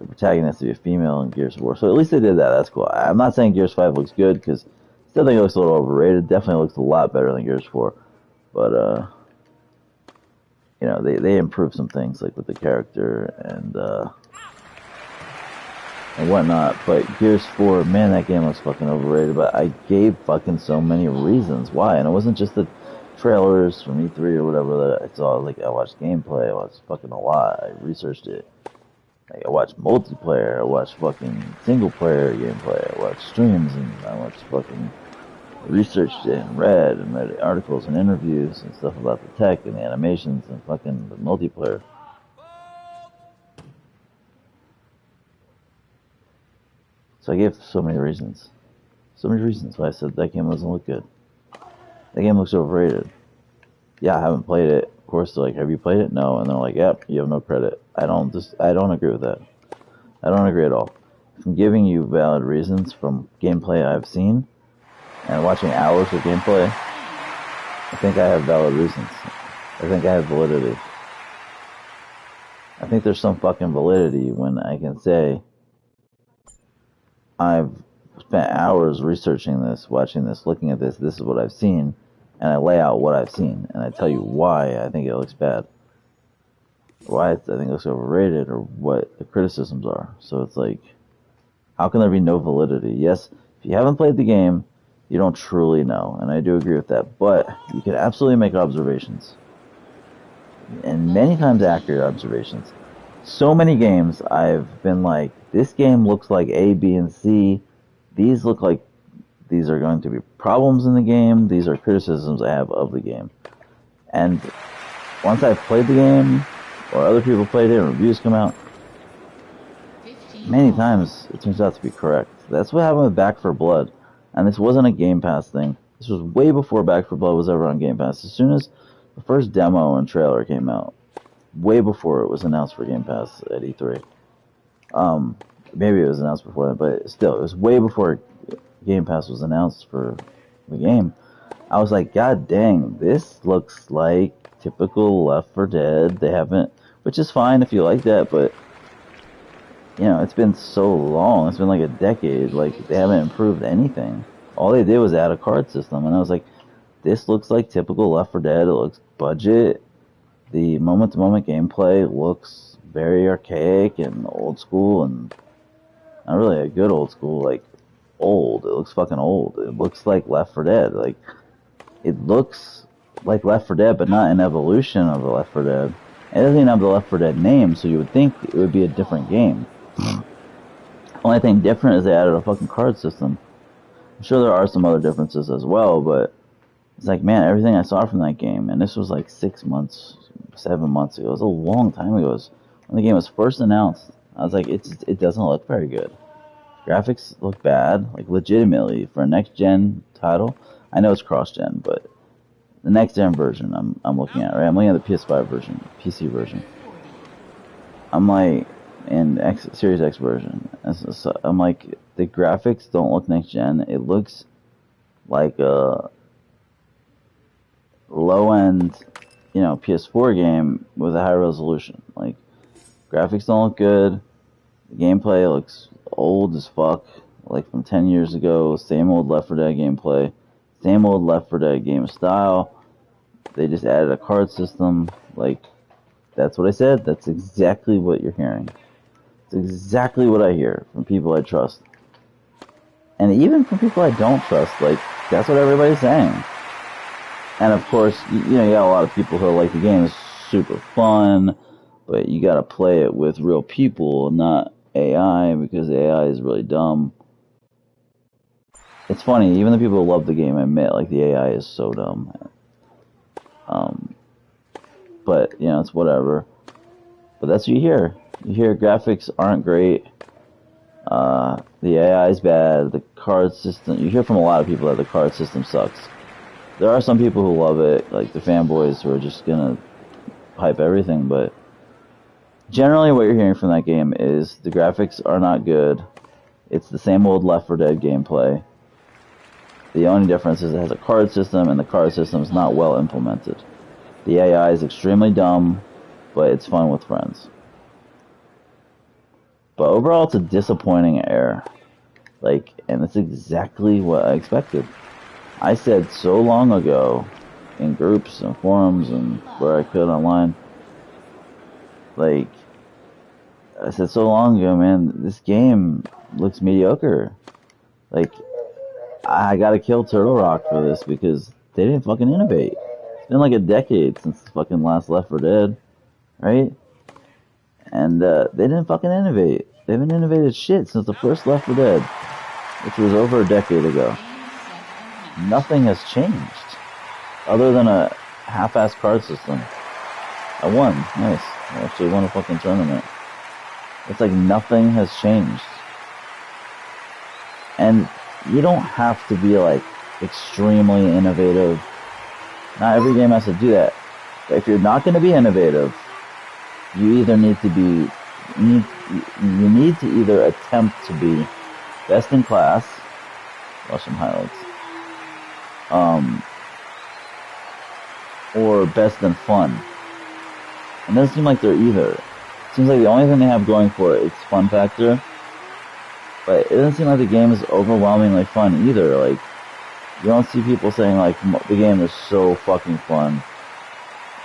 protagonist to be a female in Gears of War. So at least they did that. That's cool. I'm not saying Gears 5 looks good, because I still think it looks a little overrated. Definitely looks a lot better than Gears 4. But, you know, they improved some things, like with the character and whatnot. But Gears 4, man, that game was fucking overrated. But I gave fucking so many reasons why. And it wasn't just the trailers from E3 or whatever that I saw. Like, I watched gameplay. I watched fucking a lot. I researched it. Like, I watched multiplayer. I watched fucking single player gameplay. I watched streams, and I watched fucking researched it and read articles and interviews and stuff about the tech and the animations and fucking the multiplayer. So I gave so many reasons. So many reasons why I said that game doesn't look good. That game looks overrated. Yeah, I haven't played it. Of course, they're like, have you played it? No. And they're like, yep, you have no credit. I don't agree with that. I don't agree at all. I'm giving you valid reasons from gameplay I've seen and watching hours of gameplay. I think I have valid reasons. I think I have validity. I think there's some fucking validity when I can say I've spent hours researching this, watching this, looking at this. This is what I've seen, and I lay out what I've seen, and I tell you why I think it looks bad, why I think it looks overrated, or what the criticisms are. So it's like, how can there be no validity? Yes, if you haven't played the game, you don't truly know, and I do agree with that. But you can absolutely make observations, and many times accurate observations. So many games I've been like, this game looks like A, B, and C. These look like these are going to be problems in the game. These are criticisms I have of the game. And once I've played the game, or other people played it, and reviews come out, many times it turns out to be correct. That's what happened with Back 4 Blood. And this wasn't a Game Pass thing. This was way before Back 4 Blood was ever on Game Pass. As soon as the first demo and trailer came out, way before it was announced for Game Pass at E3. Maybe it was announced before that, but still, it was way before Game Pass was announced for the game. I was like, God dang, this looks like typical Left 4 Dead. They haven't, which is fine if you like that, but you know, it's been so long. It's been like a decade. Like, they haven't improved anything. All they did was add a card system, and I was like, this looks like typical Left 4 Dead. It looks budget. The moment-to-moment gameplay looks very archaic and old school, and not really a good old school, like, old. It looks fucking old. It looks like Left 4 Dead. Like, it looks like Left 4 Dead, but not an evolution of the Left 4 Dead. It doesn't even have the Left 4 Dead name, so you would think it would be a different game. Only thing different is they added a fucking card system. I'm sure there are some other differences as well, but it's like, man, everything I saw from that game, and this was like 6 months, 7 months ago. It was a long time ago. It was when the game was first announced. I was like, it doesn't look very good. Graphics look bad, like legitimately for a next-gen title. I know it's cross-gen, but the next-gen version I'm looking at, right? I'm looking at the PS5 version, PC version. I'm like, and Series X version. So I'm like, the graphics don't look next-gen. It looks like a low-end, PS4 game with a high resolution. Like, graphics don't look good. The gameplay looks old as fuck, like from 10 years ago. Same old Left 4 Dead gameplay, same old Left 4 Dead game style. They just added a card system. Like, that's what I said. That's exactly what you're hearing. It's exactly what I hear from people I trust. And even from people I don't trust. Like, that's what everybody's saying. And of course, you got a lot of people who are like, the game is super fun, but you gotta play it with real people, not AI, because AI is really dumb. It's funny, even the people who love the game admit, like, the AI is so dumb. But, it's whatever. But that's what you hear. You hear graphics aren't great. The AI is bad. The card system, you hear from a lot of people that the card system sucks. There are some people who love it, like the fanboys who are just gonna hype everything, but generally what you're hearing from that game is the graphics are not good. It's the same old Left 4 Dead gameplay. The only difference is it has a card system, and the card system is not well implemented. The AI is extremely dumb, but it's fun with friends. But overall, it's a disappointing error. Like, and it's exactly what I expected. I said so long ago, in groups and forums and where I could online, like, I said so long ago, man, this game looks mediocre. Like, I gotta kill Turtle Rock for this because they didn't fucking innovate. It's been like a decade since the fucking last Left 4 Dead, right? And they didn't fucking innovate. They haven't innovated shit since the first Left 4 Dead, which was over a decade ago. Nothing has changed, other than a half-assed card system. I won, nice. I actually won a fucking tournament. It's like nothing has changed. And you don't have to be like extremely innovative. Not every game has to do that. But if you're not going to be innovative, you either need to be you need to either attempt to be best in class, watch some highlights, or best in fun. It doesn't seem like they're either. It seems like the only thing they have going for it is fun factor, but it doesn't seem like the game is overwhelmingly fun either. Like, you don't see people saying like the game is so fucking fun.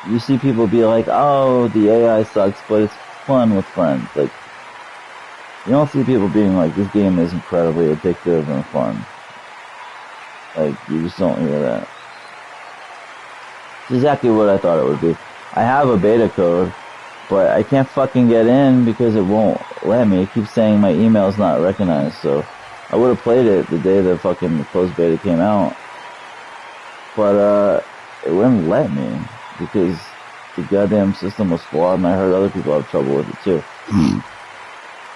You see people be like, oh, the AI sucks, but it's fun with friends. Like, you don't see people being like, this game is incredibly addictive and fun. Like, you just don't hear that. It's exactly what I thought it would be. I have a beta code, but I can't fucking get in because it won't let me. It keeps saying my email is not recognized, so I would have played it the day the fucking closed beta came out. But, it wouldn't let me because the goddamn system was flawed, and I heard other people have trouble with it too.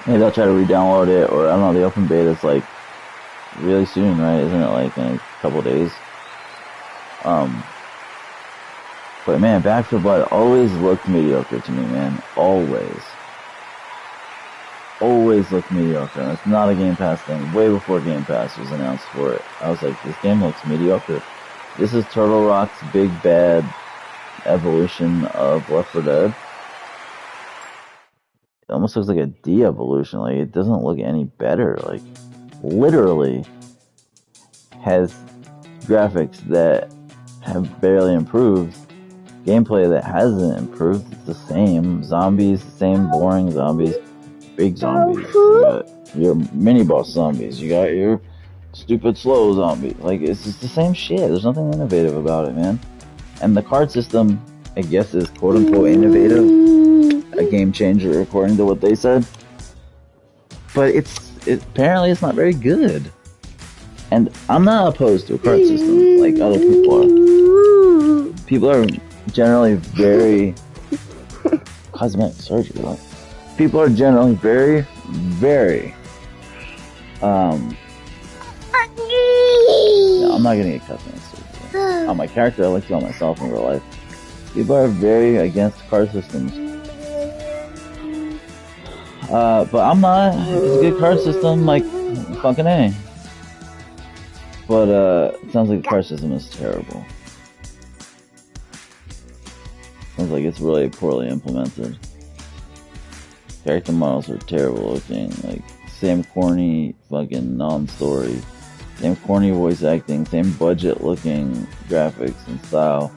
Maybe I'll try to re-download it, or I don't know, the open beta is like really soon, right? Isn't it like in a couple days? But man, Back 4 Blood always looked mediocre to me, man. Always. Always looked mediocre. And it's not a Game Pass thing. Way before Game Pass was announced for it, I was like, this game looks mediocre. This is Turtle Rock's big bad evolution of Left 4 Dead. It almost looks like a de-evolution. Like, it doesn't look any better. Like, literally has graphics that have barely improved. Gameplay that hasn't improved. It's the same. Zombies, the same boring zombies. Big zombies. You got your mini-boss zombies. You got your stupid slow zombies. Like, it's just the same shit. There's nothing innovative about it, man. And the card system, I guess, is quote-unquote innovative. A game changer, according to what they said. But apparently it's not very good. And I'm not opposed to a card system like other people are. People are generally very cosmetic surgery. Like, people are generally very, very no, I'm not gonna get cosmetic surgery. On my character, I like to on myself in real life. People are very against card systems. But I'm not. It's a good card system, like fucking A. But it sounds like the card system is terrible. Sounds like it's really poorly implemented. Character models are terrible looking, like same corny fucking non-story, same corny voice acting, same budget looking graphics and style,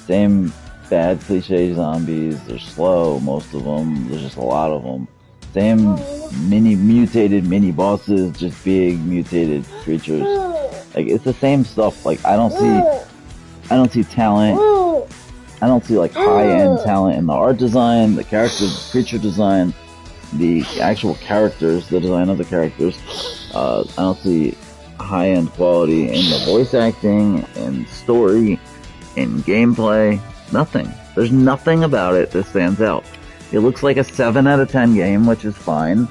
same bad cliche zombies. They're slow, most of them. There's just a lot of them. Same mutated mini bosses, just big mutated creatures. Like, it's the same stuff. Like, I don't see talent. I don't see like high-end talent in the art design, the creature design, the actual characters, the design of the characters. I don't see high-end quality in the voice acting, and story, in gameplay. Nothing. There's nothing about it that stands out. It looks like a 7 out of 10 game, which is fine.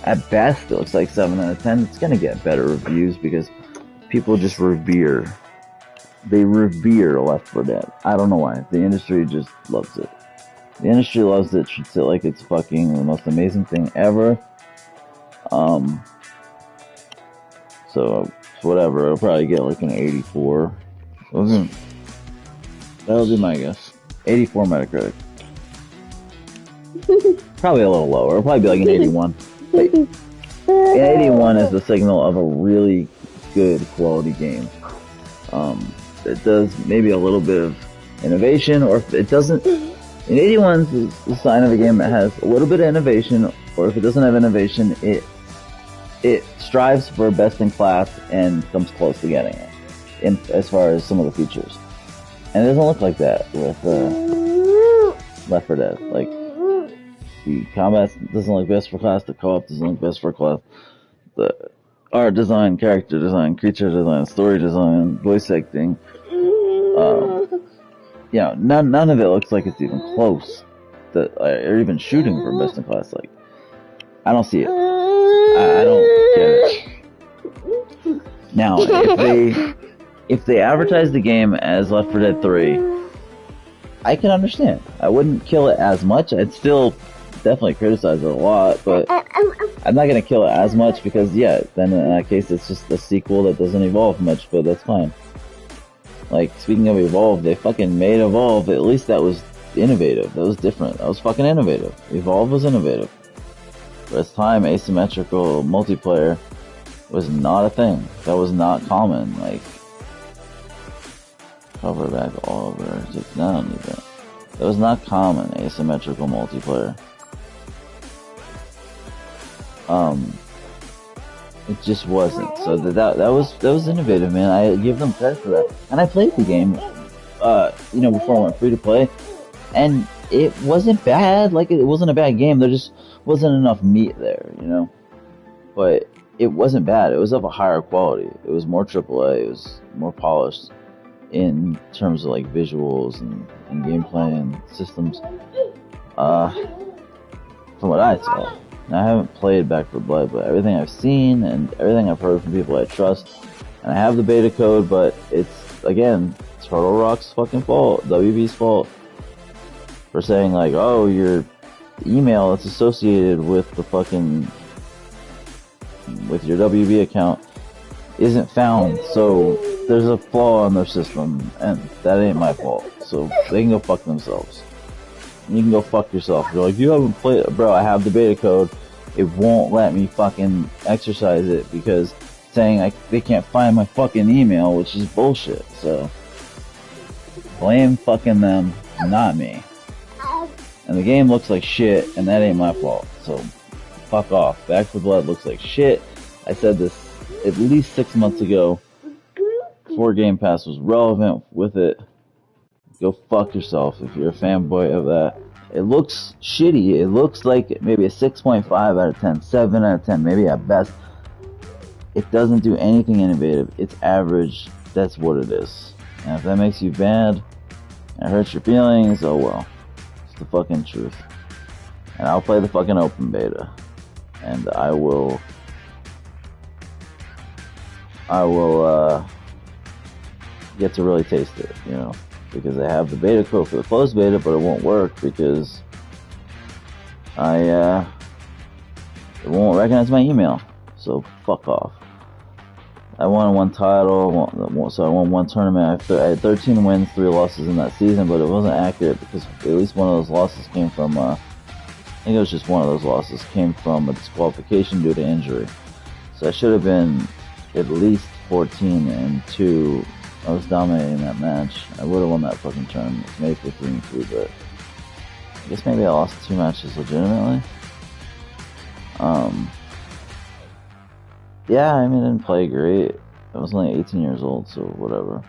At best, it looks like 7 out of 10. It's gonna get better reviews because people just revere. They revere Left 4 Dead. I don't know why. The industry just loves it. The industry loves it. Treats it like it's fucking the most amazing thing ever. So whatever. It'll probably get like an 84. That'll be my guess. 84 Metacritic. Probably a little lower. It'll probably be like an 81. But an 81 is the signal of a really good quality game. It does maybe a little bit of innovation, or if it doesn't, an 81 is the sign of a game that has a little bit of innovation, or if it doesn't have innovation, it strives for best in class and comes close to getting it, as far as some of the features. And it doesn't look like that with Left 4 Dead. Like, the combat doesn't look best for class, the co-op doesn't look best for class, the art design, character design, creature design, story design, voice acting. None of it looks like it's even close. Or even shooting for best in class. Like, I don't see it. I don't get it. Now, if they advertise the game as Left 4 Dead 3, I can understand. I wouldn't kill it as much. I'd still definitely criticize it a lot, but I'm not gonna kill it as much because yeah, then in that case it's just a sequel that doesn't evolve much, but that's fine. Like, speaking of Evolve, they fucking made Evolve. At least that was innovative. That was different. That was fucking innovative. Evolve was innovative. For its time, asymmetrical multiplayer was not a thing. That was not common. Like, cover back all over. Just none of it. That was not common, asymmetrical multiplayer. It just wasn't. So that was innovative, man. I give them credit for that. And I played the game, before I went free to play, and it wasn't bad. Like, it wasn't a bad game. There just wasn't enough meat there, you know. But it wasn't bad. It was of a higher quality. It was more AAA. It was more polished in terms of like visuals and gameplay and systems. From what I saw. Now, I haven't played Back 4 Blood, but everything I've seen and everything I've heard from people I trust, and I have the beta code, but it's, again, Turtle Rock's fucking fault, WB's fault, for saying like, oh, your email that's associated with the fucking, with your WB account isn't found, so there's a flaw in their system, and that ain't my fault, so they can go fuck themselves. You can go fuck yourself. You're like, you haven't played, bro, I have the beta code. It won't let me fucking exercise it because it's saying they can't find my fucking email, which is bullshit. So, blame fucking them, not me. And the game looks like shit, and that ain't my fault. So, fuck off. Back 4 Blood looks like shit. I said this at least 6 months ago, before Game Pass was relevant with it. Go fuck yourself if you're a fanboy of that. It looks shitty. It looks like maybe a 6.5 out of 10, 7 out of 10, maybe at best. It doesn't do anything innovative. It's average. That's what it is. And if that makes you mad and hurts your feelings, oh well. It's the fucking truth. And I'll play the fucking open beta. And I will get to really taste it, you know. Because I have the beta code for the closed beta, but it won't work because it won't recognize my email. So fuck off. I won one title, so I won one tournament. I had 13 wins, 3 losses in that season, but it wasn't accurate because at least one of those losses came from, I think it was just one of those losses came from a disqualification due to injury. So I should have been at least 14-2. I was dominating that match. I would have won that fucking tournament. Maybe 15-2, but I guess maybe I lost 2 matches legitimately. Yeah, I mean, I didn't play great. I was only 18 years old, so whatever.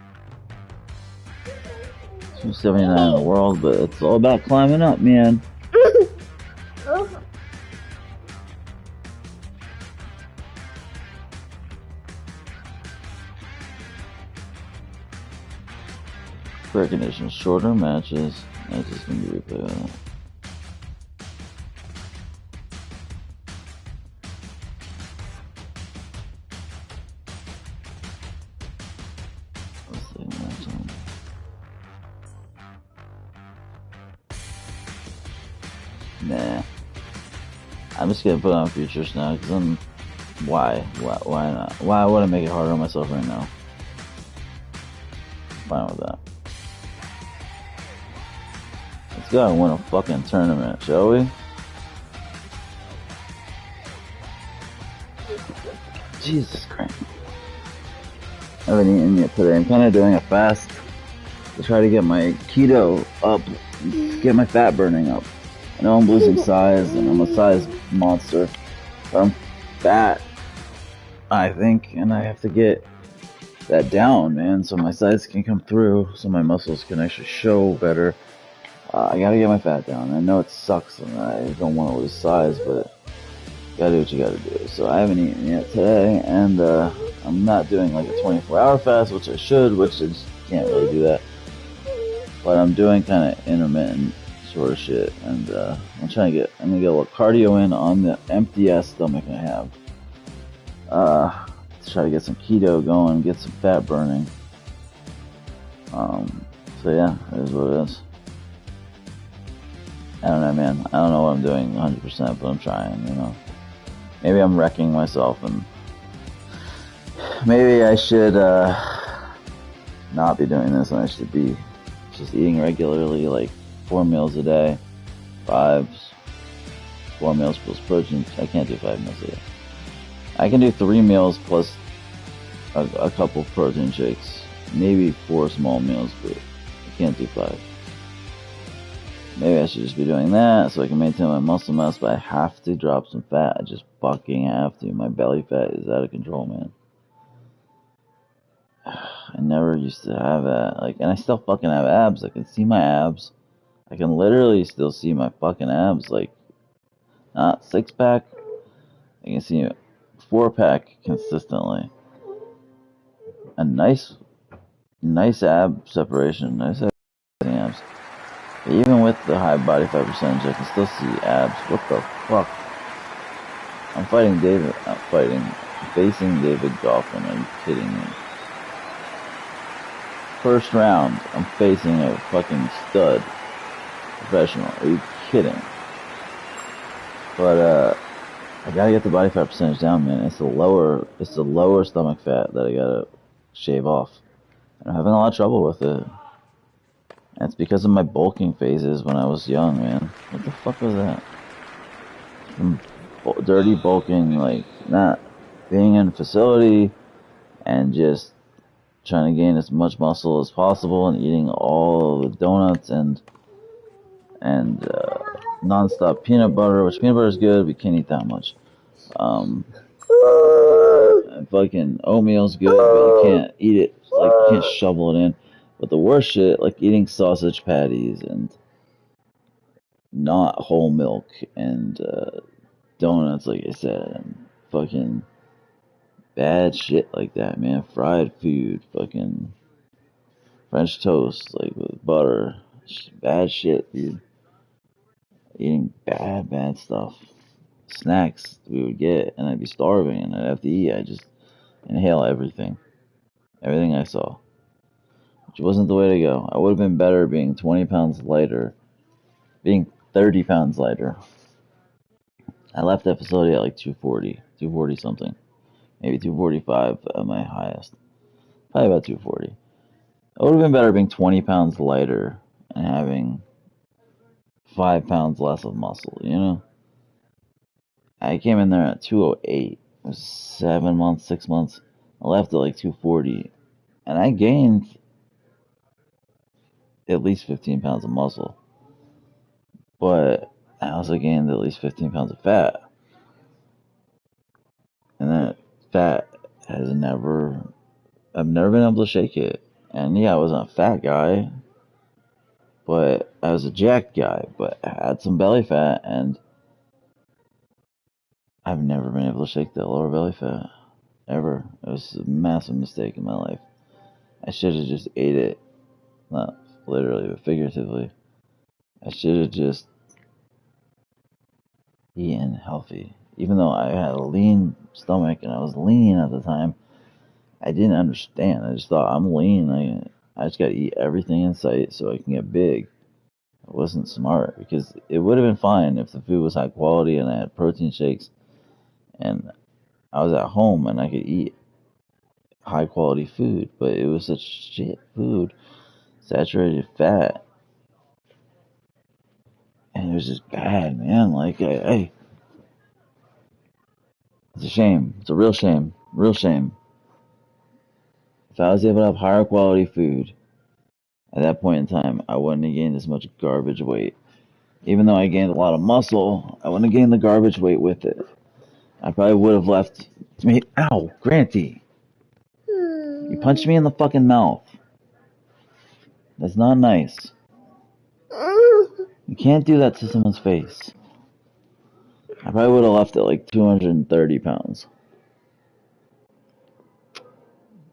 279 in the world, but it's all about climbing up, man. Recognition, shorter matches. That's just gonna be replayed. Nah. I'm just gonna put on futures now, because I'm... Why not? Why would I make it harder on myself right now? Fine with that. Let's go and win a fucking tournament, shall we? Jesus Christ. I haven't eaten yet today. I'm kind of doing a fast to try to get my keto up, get my fat burning up. I know I'm losing size, and I'm a size monster, but I'm fat, I think, and I have to get that down, man, so my size can come through, so my muscles can actually show better. I gotta get my fat down. I know it sucks, and I don't want to lose size, but you gotta do what you gotta do. So I haven't eaten yet today, and I'm not doing like a 24-hour fast, which I should, which I just can't really do that. But I'm doing kind of intermittent sort of shit, and I'm gonna get a little cardio in on the empty ass stomach I have. To try to get some keto going, get some fat burning. So yeah, that is what it is. I don't know, man. I don't know what I'm doing 100%, but I'm trying, you know. Maybe I'm wrecking myself, and maybe I should not be doing this, and I should be just eating regularly, like 4 meals a day, 4 meals plus protein. I can't do 5 meals a day. I can do 3 meals plus a couple of protein shakes, maybe 4 small meals, but I can't do 5. Maybe I should just be doing that so I can maintain my muscle mass, but I have to drop some fat. I just fucking have to. My belly fat is out of control, man. I never used to have that. Like, and I still fucking have abs. I can see my abs. I can literally still see my fucking abs. Like, not 6-pack. I can see 4-pack consistently. A nice ab separation. Nice abs. But even with the high body fat percentage, I can still see abs. What the fuck? I'm facing David Goffin. Are you kidding me? First round, I'm facing a fucking stud professional. Are you kidding? But I gotta get the body fat percentage down, man. It's the lower stomach fat that I gotta shave off. And I'm having a lot of trouble with it. And it's because of my bulking phases when I was young, man. What the fuck was that? Dirty bulking, like not being in a facility and just trying to gain as much muscle as possible and eating all the donuts and non-stop peanut butter, which peanut butter is good, we can't eat that much. Fucking oatmeal's good, but you can't eat it, like you can't shovel it in. But the worst shit, like eating sausage patties and not whole milk and donuts, like I said, and fucking bad shit like that, man. Fried food, fucking French toast, like with butter, bad shit, dude. Eating bad stuff. Snacks we would get, and I'd be starving, and I'd have to eat. I just inhale everything I saw, which wasn't the way to go. I would have been better being 20 pounds lighter, being 30 pounds lighter. I left that facility at like 240 something, maybe 245 at my highest, probably about 240. I would have been better being 20 pounds lighter and having 5 pounds less of muscle, you know? I came in there at 208. It was 7 months, 6 months. I left at like 240, and I gained at least 15 pounds of muscle, but I also gained at least 15 pounds of fat, and that fat has I've never been able to shake it. And yeah, I wasn't a fat guy, but I was a jacked guy, but I had some belly fat, and I've never been able to shake that lower belly fat ever. It was a massive mistake in my life. I should have just ate it, not literally, but figuratively. I should have just eaten healthy. Even though I had a lean stomach and I was lean at the time, I didn't understand. I just thought I'm lean. I just gotta eat everything in sight so I can get big. It wasn't smart because it would have been fine if the food was high quality and I had protein shakes and I was at home and I could eat high quality food, but it was such shit food, saturated fat, and it was just bad, man. Like, it's a shame. It's a real shame. Real shame. If I was able to have higher quality food at that point in time, I wouldn't have gained as much garbage weight. Even though I gained a lot of muscle, I wouldn't have gained the garbage weight with it. I probably would have left me. Ow, Granty. You punched me in the fucking mouth. That's not nice. You can't do that to someone's face. I probably would have left it like 230 pounds.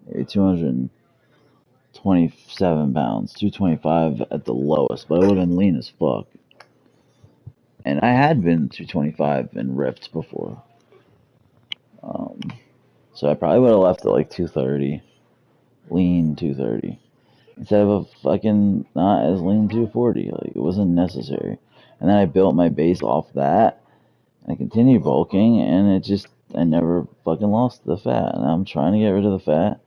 Maybe 227 pounds. 225 at the lowest. But I would have been lean as fuck. And I had been 225 and ripped before. So I probably would have left it like 230. Lean 230. Instead of a fucking not as lean 240. Like, it wasn't necessary. And then I built my base off that. And I continued bulking, and I never fucking lost the fat. And I'm trying to get rid of the fat.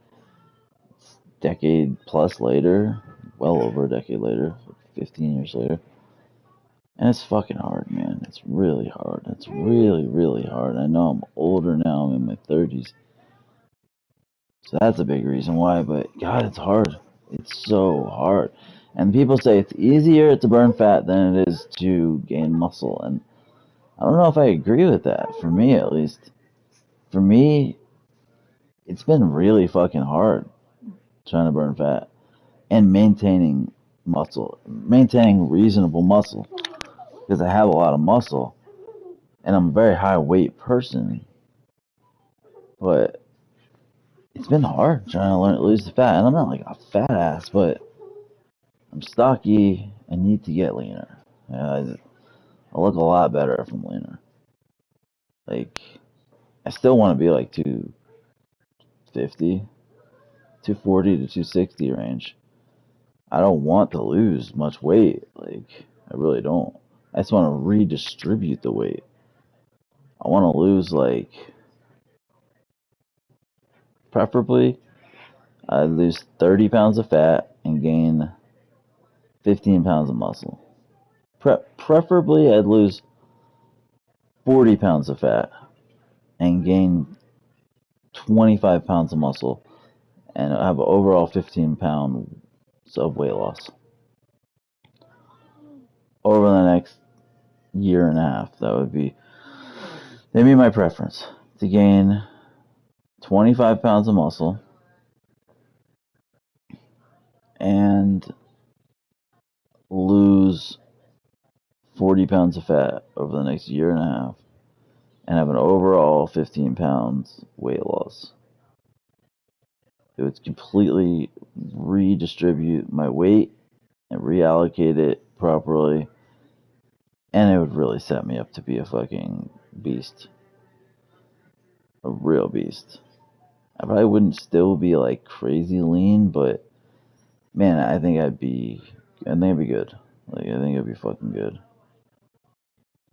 It's a decade plus later, well over a decade later, 15 years later. And it's fucking hard, man. It's really hard. It's really, really hard. I know I'm older now. I'm in my 30s. So that's a big reason why. But God, it's hard. It's so hard. And people say it's easier to burn fat than it is to gain muscle. And I don't know if I agree with that. For me, at least. For me, it's been really fucking hard trying to burn fat and maintaining muscle, maintaining reasonable muscle. Because I have a lot of muscle. And I'm a very high weight person. But it's been hard trying to lose the fat. And I'm not like a fat ass, but I'm stocky. I need to get leaner. I look a lot better if I'm leaner. Like, I still want to be like 250, 240 to 260 range. I don't want to lose much weight. Like, I really don't. I just want to redistribute the weight. I want to lose, like, preferably, I'd lose 30 pounds of fat and gain 15 pounds of muscle. Preferably, I'd lose 40 pounds of fat and gain 25 pounds of muscle and have an overall 15 pounds of weight loss over the next year and a half. That'd be my preference, to gain 25 pounds of muscle and lose 40 pounds of fat over the next year and a half and have an overall 15 pounds weight loss. It would completely redistribute my weight and reallocate it properly, and it would really set me up to be a fucking beast. A real beast. I probably wouldn't still be like crazy lean, but man, I think I'd be good. Like, I think I'd be fucking good.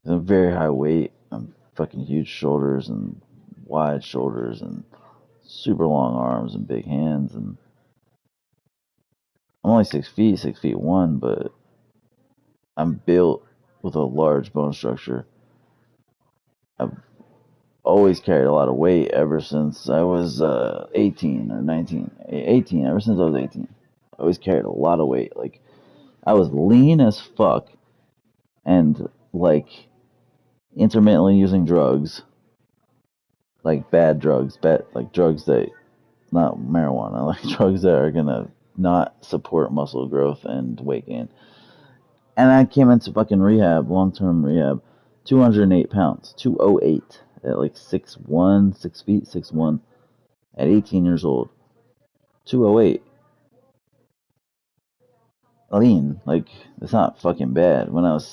I'm very high weight. I'm fucking huge shoulders and wide shoulders and super long arms and big hands, and I'm only 6 feet, 6'1", but I'm built with a large bone structure. I've always carried a lot of weight ever since I was 18 or 19. 18, ever since I was 18. I always carried a lot of weight. Like, I was lean as fuck and, like, intermittently using drugs. Like, bad drugs. Like, drugs that, not marijuana, like drugs that are gonna not support muscle growth and weight gain. And I came into fucking rehab, long-term rehab, 208 pounds, 208, at like 6'1", 6 feet, 6'1", at 18 years old. 208. Lean, like, it's not fucking bad. When I was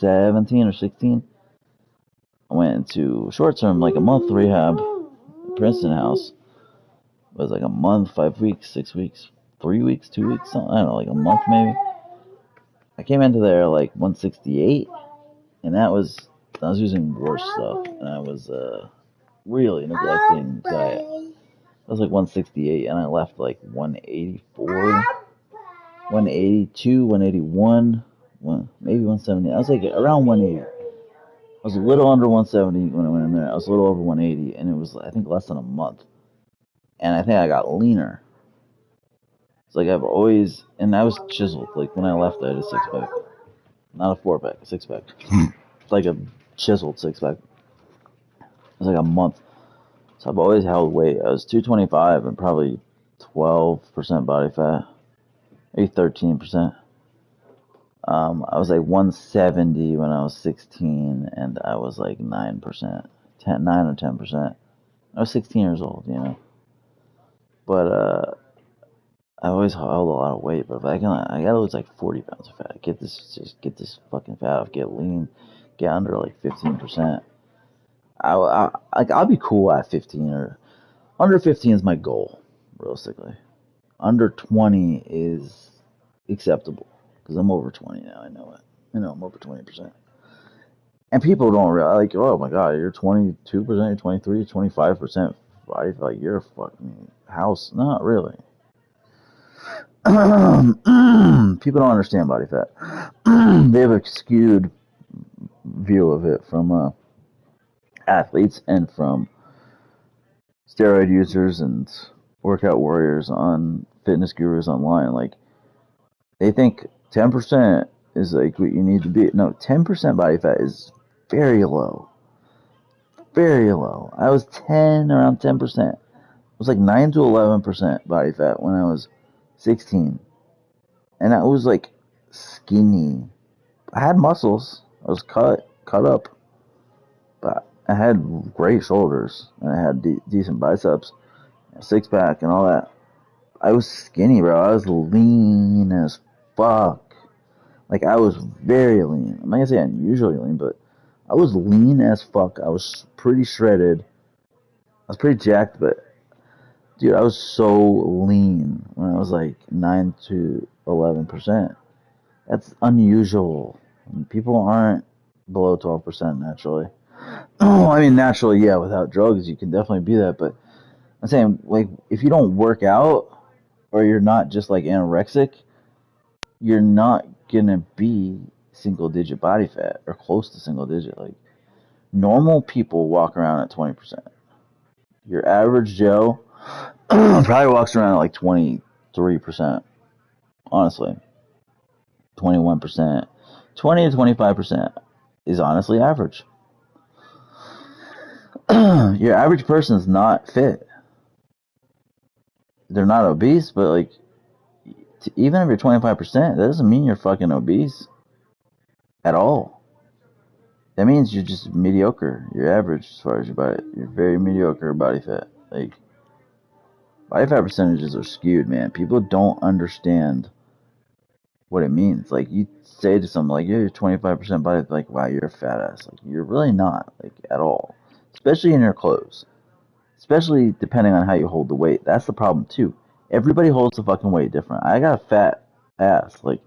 17 or 16, I went into short-term, like a month rehab, Princeton House. It was like a month, 5 weeks, 6 weeks, 3 weeks, 2 weeks, something, I don't know, like a month maybe. I came into there like 168, and I was using worse stuff, and I was really neglecting diet. I was like 168, and I left like 184, 182, 181, maybe 170. I was like around 180. I was a little under 170 when I went in there. I was a little over 180, and it was, I think, less than a month. And I think I got leaner. It's like I've always, and I was chiseled. Like, when I left, I had a six-pack. Not a four-pack, a six-pack. It's like a chiseled six-pack. It was like a month. So I've always held weight. I was 225 and probably 12% body fat, maybe 13%. I was like 170 when I was 16, and I was like 9%, 9 or 10%. I was 16 years old, you know. But I always held a lot of weight. But if I gotta lose like 40 pounds of fat. Get this fucking fat off. Get lean. Get under like 15%. I'll be cool at 15, or under 15 is my goal, realistically. Under 20 is acceptable because I'm over 20 now. I know it. I know I'm over 20%. And people don't realize, like, oh my god, you're 22%, you're 23, you're 25% body, like, you're a fucking house. Not really. People don't understand body fat. They have a skewed view of it from athletes and from steroid users and workout warriors on fitness gurus online. Like, they think 10% is like what you need to be. No, 10% body fat is very low. Very low. I was around 10%. It was like 9 to 11% body fat when I was 16. And I was like skinny. I had muscles. I was cut up, but I had great shoulders and I had decent biceps, six pack, and all that. I was skinny, bro. I was lean as fuck. Like, I was very lean. I'm not gonna say unusually lean, but I was lean as fuck. I was pretty shredded. I was pretty jacked, but dude, I was so lean when I was like 9 to 11%. That's unusual. People aren't below 12% naturally. Oh, I mean, naturally, yeah, without drugs, you can definitely be that. But I'm saying, like, if you don't work out or you're not just like anorexic, you're not gonna be single digit body fat or close to single digit. Like, normal people walk around at 20%. Your average Joe probably walks around at like 23%. Honestly, 21%, 20 to 25% is honestly average. Your average person is not fit. They're not obese, but like, even if you're 25%, that doesn't mean you're fucking obese at all. That means you're just mediocre. You're average as far as your body. You're very mediocre body fat. Like, body fat percentages are skewed, man. People don't understand what it means. Like, you say to someone, like, yeah, you're 25% body, like, wow, you're a fat ass. Like, you're really not, like, at all. Especially in your clothes. Especially depending on how you hold the weight. That's the problem, too. Everybody holds the fucking weight different. I got a fat ass. Like,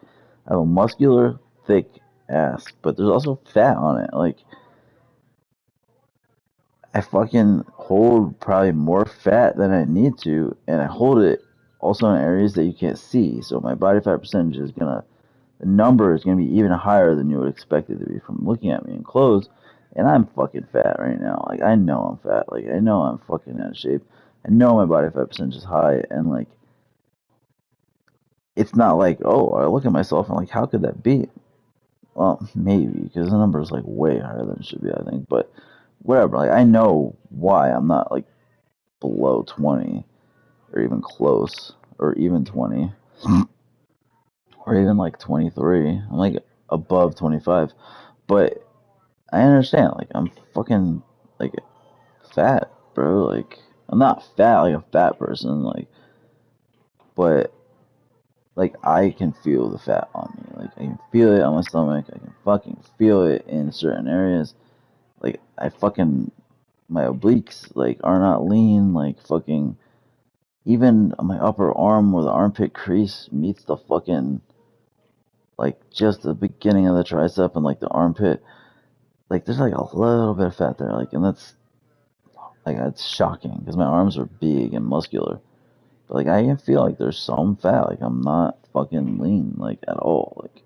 I have a muscular, thick ass, but there's also fat on it. Like, I fucking hold probably more fat than I need to, and I hold it also in areas that you can't see. So my body fat percentage is gonna, the number is gonna be even higher than you would expect it to be from looking at me in clothes. And I'm fucking fat right now. Like, I know I'm fat. Like, I know I'm fucking out of shape. I know my body fat percentage is high, and like, it's not like, oh, I look at myself and like, how could that be? Well, maybe because the number is like way higher than it should be, I think. But whatever. Like, I know why I'm not like below 20 or even close or even 20 or even like 23. I'm like above 25. But I understand. Like, I'm fucking like fat, bro. Like, I'm not fat like a fat person. Like, but like, I can feel the fat on me. Like, I can feel it on my stomach. I can fucking feel it in certain areas. Like, I fucking, my obliques like are not lean. Like, fucking, even my upper arm where the armpit crease meets the fucking, like, just the beginning of the tricep and like the armpit. Like, there's like a little bit of fat there. Like, and that's shocking because my arms are big and muscular. But like, I can feel like there's some fat. Like, I'm not fucking lean like at all. Like,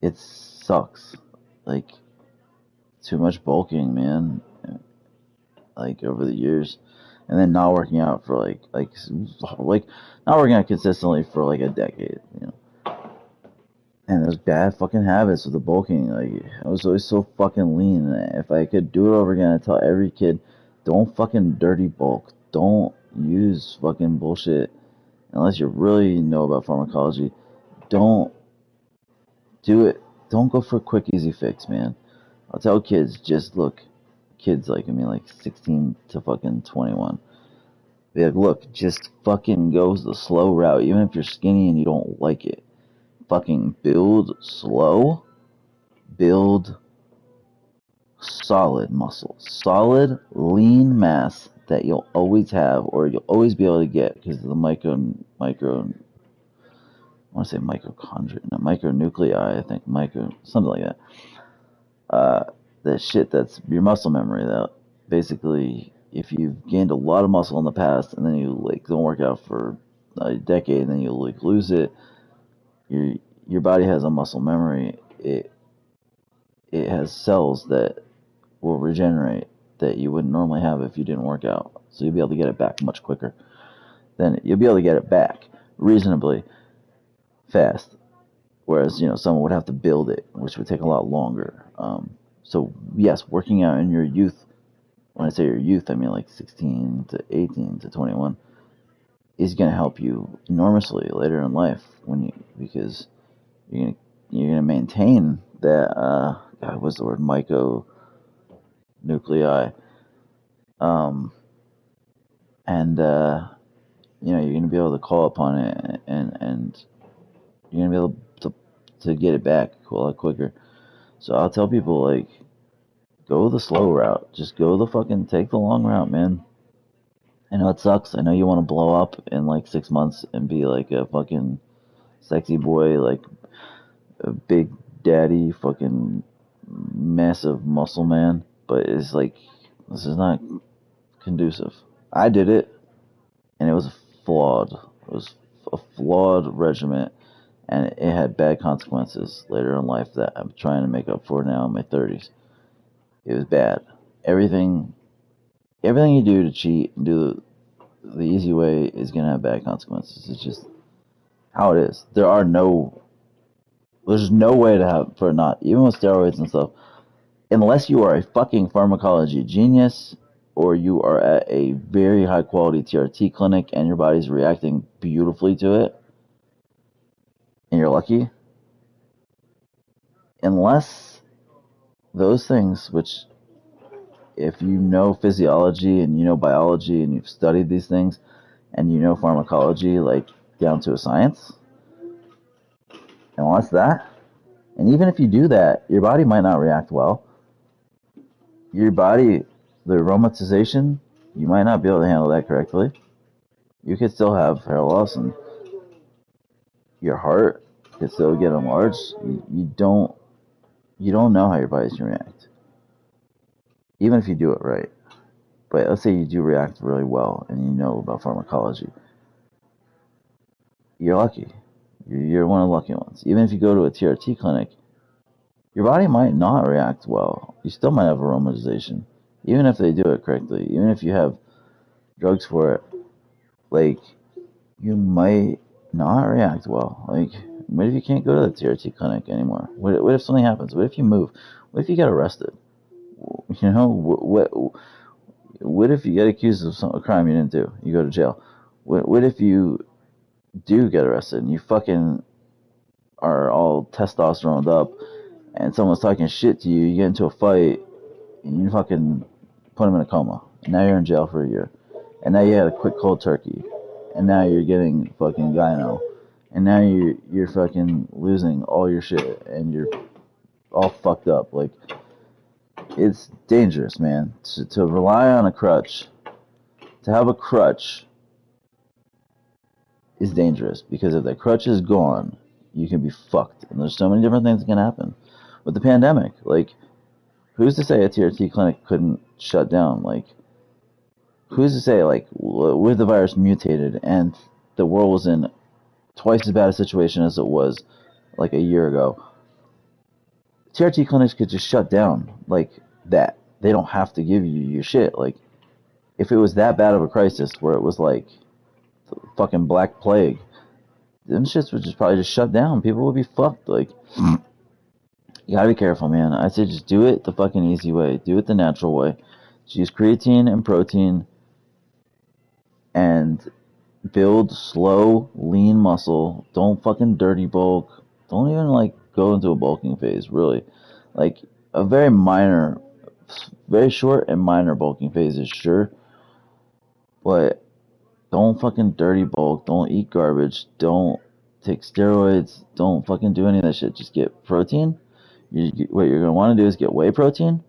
it sucks. Like, too much bulking, man. Like, over the years, and then not working out for like not working out consistently for like a decade, you know. And those bad fucking habits with the bulking. Like, I was always so fucking lean. If I could do it over again, I'd tell every kid, don't fucking dirty bulk. Don't use fucking bullshit unless you really know about pharmacology. Don't do it. Don't go for a quick, easy fix, man. I'll tell kids, just look. Kids, like, I mean, like 16 to fucking 21. Be like, look, just fucking go the slow route, even if you're skinny and you don't like it. Fucking build slow, build solid muscle, solid lean mass that you'll always have or you'll always be able to get because of the I want to say mitochondria, no, micronuclei, I think, something like that. uh, that shit that's your muscle memory. That basically, if you've gained a lot of muscle in the past and then you like don't work out for a decade and then you like lose it, your your body has a muscle memory. It has cells that will regenerate that you wouldn't normally have if you didn't work out. So you'll be able to get it back much quicker. Then you'll be able to get it back reasonably fast. Whereas, someone would have to build it, which would take a lot longer. So yes, working out in your youth, when I say your youth, I mean like 16 to 18 to 21, is going to help you enormously later in life because you're gonna maintain that God, what's the word, micronuclei, um, and you're gonna be able to call upon it, and you're gonna be able to get it back a lot quicker. So I'll tell people like, go the slow route. Just go the fucking take the long route, man. I know it sucks. I know you want to blow up in like 6 months and be like a fucking sexy boy, like a big daddy, fucking massive muscle man. But it's like, this is not conducive. I did it, and it was flawed. It was a flawed regimen, and it had bad consequences later in life that I'm trying to make up for now in my 30s. It was bad. Everything, everything you do to cheat and do the easy way is gonna have bad consequences. It's just how it is. There's no way to have for not even with steroids and stuff, unless you are a fucking pharmacology genius or you are at a very high quality TRT clinic and your body's reacting beautifully to it, and you're lucky. Unless those things, which if you know physiology and you know biology and you've studied these things and you know pharmacology like down to a science, unless that, and even if you do that, your body might not react well. Your body, the aromatization, you might not be able to handle that correctly. You could still have hair loss and your heart could still get enlarged. You don't know how your body's gonna react, even if you do it right. But let's say you do react really well and you know about pharmacology. You're lucky. You're one of the lucky ones. Even if you go to a TRT clinic, your body might not react well. You still might have aromatization, even if they do it correctly. Even if you have drugs for it, like you might not react well. Like, what if you can't go to the TRT clinic anymore? What if something happens? What if you move? What if you get arrested? What if you get accused of a crime you didn't do? You go to jail. What if you do get arrested and you fucking are all testosterone up and someone's talking shit to you, you get into a fight and you fucking put them in a coma. And now you're in jail for a year. And now you had a quick cold turkey. And now you're getting fucking gyno. And now you're fucking losing all your shit and you're all fucked up. Like, it's dangerous, man. To rely on a crutch, to have a crutch is dangerous because if that crutch is gone, you can be fucked. And there's so many different things that can happen. With the pandemic, like, who's to say a TRT clinic couldn't shut down? Like, who's to say, like, what if the virus mutated and the world was in twice as bad a situation as it was, like, a year ago? TRT clinics could just shut down like that. They don't have to give you your shit. Like, if it was that bad of a crisis where it was like fucking Black Plague, them shits would just probably just shut down. People would be fucked. Like, you gotta be careful, man. I say just do it the fucking easy way. Do it the natural way. Just use creatine and protein and build slow, lean muscle. Don't fucking dirty bulk. Don't even like go into a bulking phase, really. Like a very minor, very short and minor bulking phase is sure, but don't fucking dirty bulk. Don't eat garbage. Don't take steroids. Don't fucking do any of that shit. Just get protein. What you're gonna want to do is get whey protein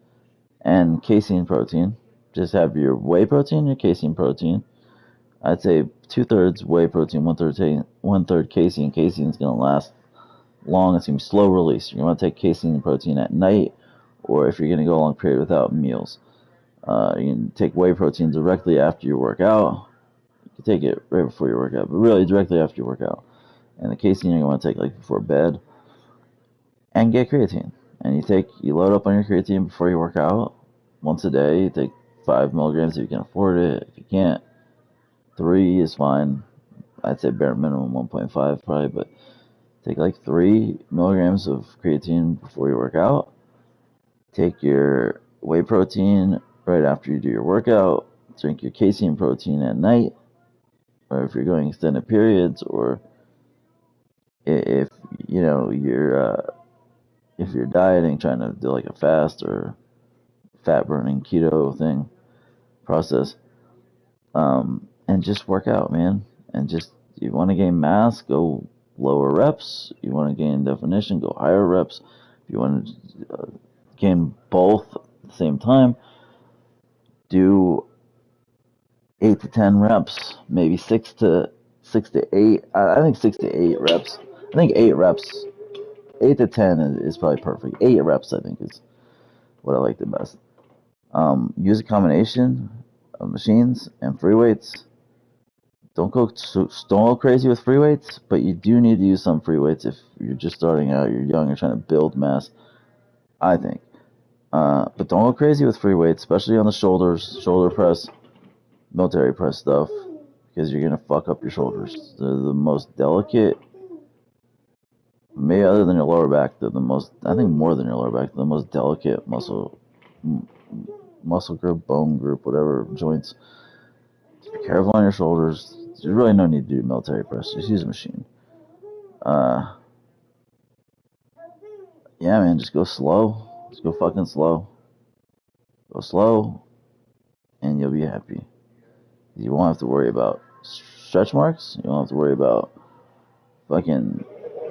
and casein protein. Just have your whey protein, your casein protein. I'd say 2/3 whey protein, one third casein. Casein is gonna last long. It's gonna be slow release. You're gonna want to take casein and protein at night or if you're going to go a long period without meals. You can take whey protein directly after you work out. You can take it right before you work out, but really directly after you work out. And the casein you're going to take like before bed, and get creatine. And you load up on your creatine before you work out once a day. You take 5 milligrams if you can afford it. If you can't, 3 is fine. I'd say bare minimum 1.5 probably, but take like 3 milligrams of creatine before you work out. Take your whey protein right after you do your workout. Drink your casein protein at night, or if you're going extended periods, or if you know if you're dieting, trying to do like a fast or fat burning keto thing process, and just work out, man. And just, you want to gain mass, go lower reps. You want to gain definition, go higher reps. If you want to gain both at the same time, do 8 to 10 reps, maybe 6 to 8. I think 6 to 8 reps. I think 8 reps, 8 to 10 is probably perfect. 8 reps, I think, is what I like the best. Use a combination of machines and free weights. Don't go crazy with free weights, but you do need to use some free weights if you're just starting out, you're young, you're trying to build mass, I think. But don't go crazy with free weights, especially on the shoulders, shoulder press, military press stuff, because you're going to fuck up your shoulders. They're the most delicate, maybe other than your lower back, they're the most, I think more than your lower back, they're the most delicate muscle group, bone group, whatever, joints. Just be careful on your shoulders. There's really no need to do military press. Just use a machine. Yeah, man, just go slow. Just go fucking slow. Go slow, and you'll be happy. You won't have to worry about stretch marks. You won't have to worry about fucking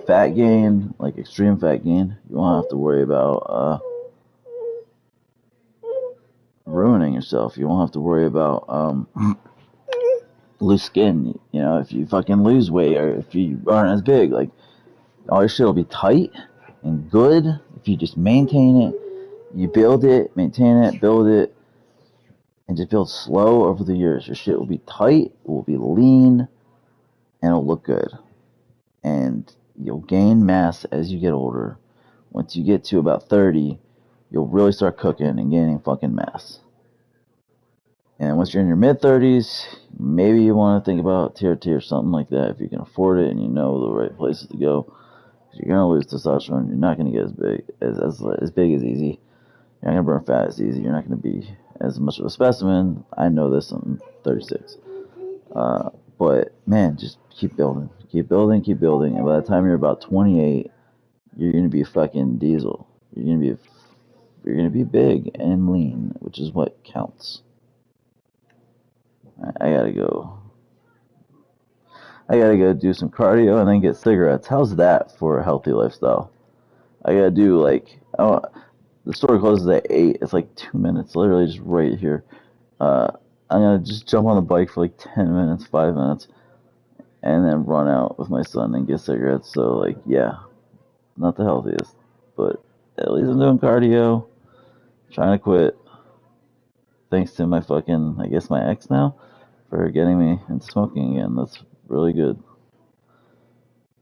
fat gain, like extreme fat gain. You won't have to worry about ruining yourself. You won't have to worry about loose skin. You know, if you fucking lose weight or if you aren't as big, like, all your shit will be tight and good if you just maintain it. You build it, maintain it, build it, and just build slow over the years. Your shit will be tight, it will be lean, and it'll look good. And you'll gain mass as you get older. Once you get to about 30, you'll really start cooking and gaining fucking mass. And once you're in your mid-30s, maybe you want to think about TRT or something like that if you can afford it and you know the right places to go. You're gonna lose testosterone. You're not gonna get as big as easy. You're not gonna burn fat as easy. You're not gonna be as much of a specimen. I know this. I'm 36. But man, just keep building, keep building, keep building. And by the time you're about 28, you're gonna be a fucking diesel. You're gonna be big and lean, which is what counts. I gotta go. I gotta go do some cardio and then get cigarettes. How's that for a healthy lifestyle? I gotta do like, oh, the store closes at 8. It's like 2 minutes, literally just right here. I'm gonna just jump on the bike for like 10 minutes, 5 minutes, and then run out with my son and get cigarettes. So like, yeah, not the healthiest, but at least I'm doing cardio, trying to quit. Thanks to my fucking, I guess my ex now, for getting me into smoking again. That's really good.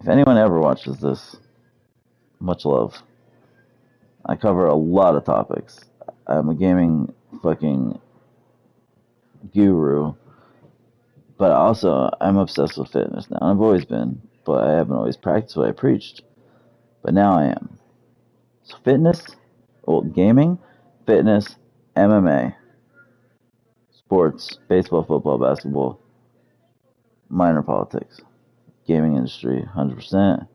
If anyone ever watches this, much love. I cover a lot of topics. I'm a gaming fucking guru, but also I'm obsessed with fitness now. I've always been, but I haven't always practiced what I preached. But now I am. So fitness, well, gaming, fitness, MMA, sports, baseball, football, basketball, minor politics, gaming industry, 100%,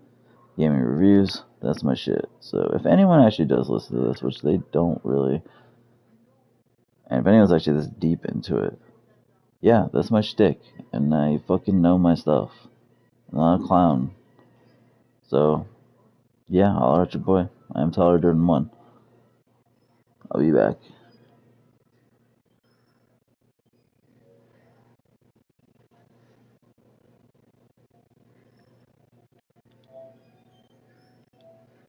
gaming reviews, that's my shit. So if anyone actually does listen to this, which they don't really, and if anyone's actually this deep into it, yeah, that's my shtick, and I fucking know my stuff. I'm not a clown. So, yeah, I'll at your boy. I am Tyler Durden 1. I'll be back.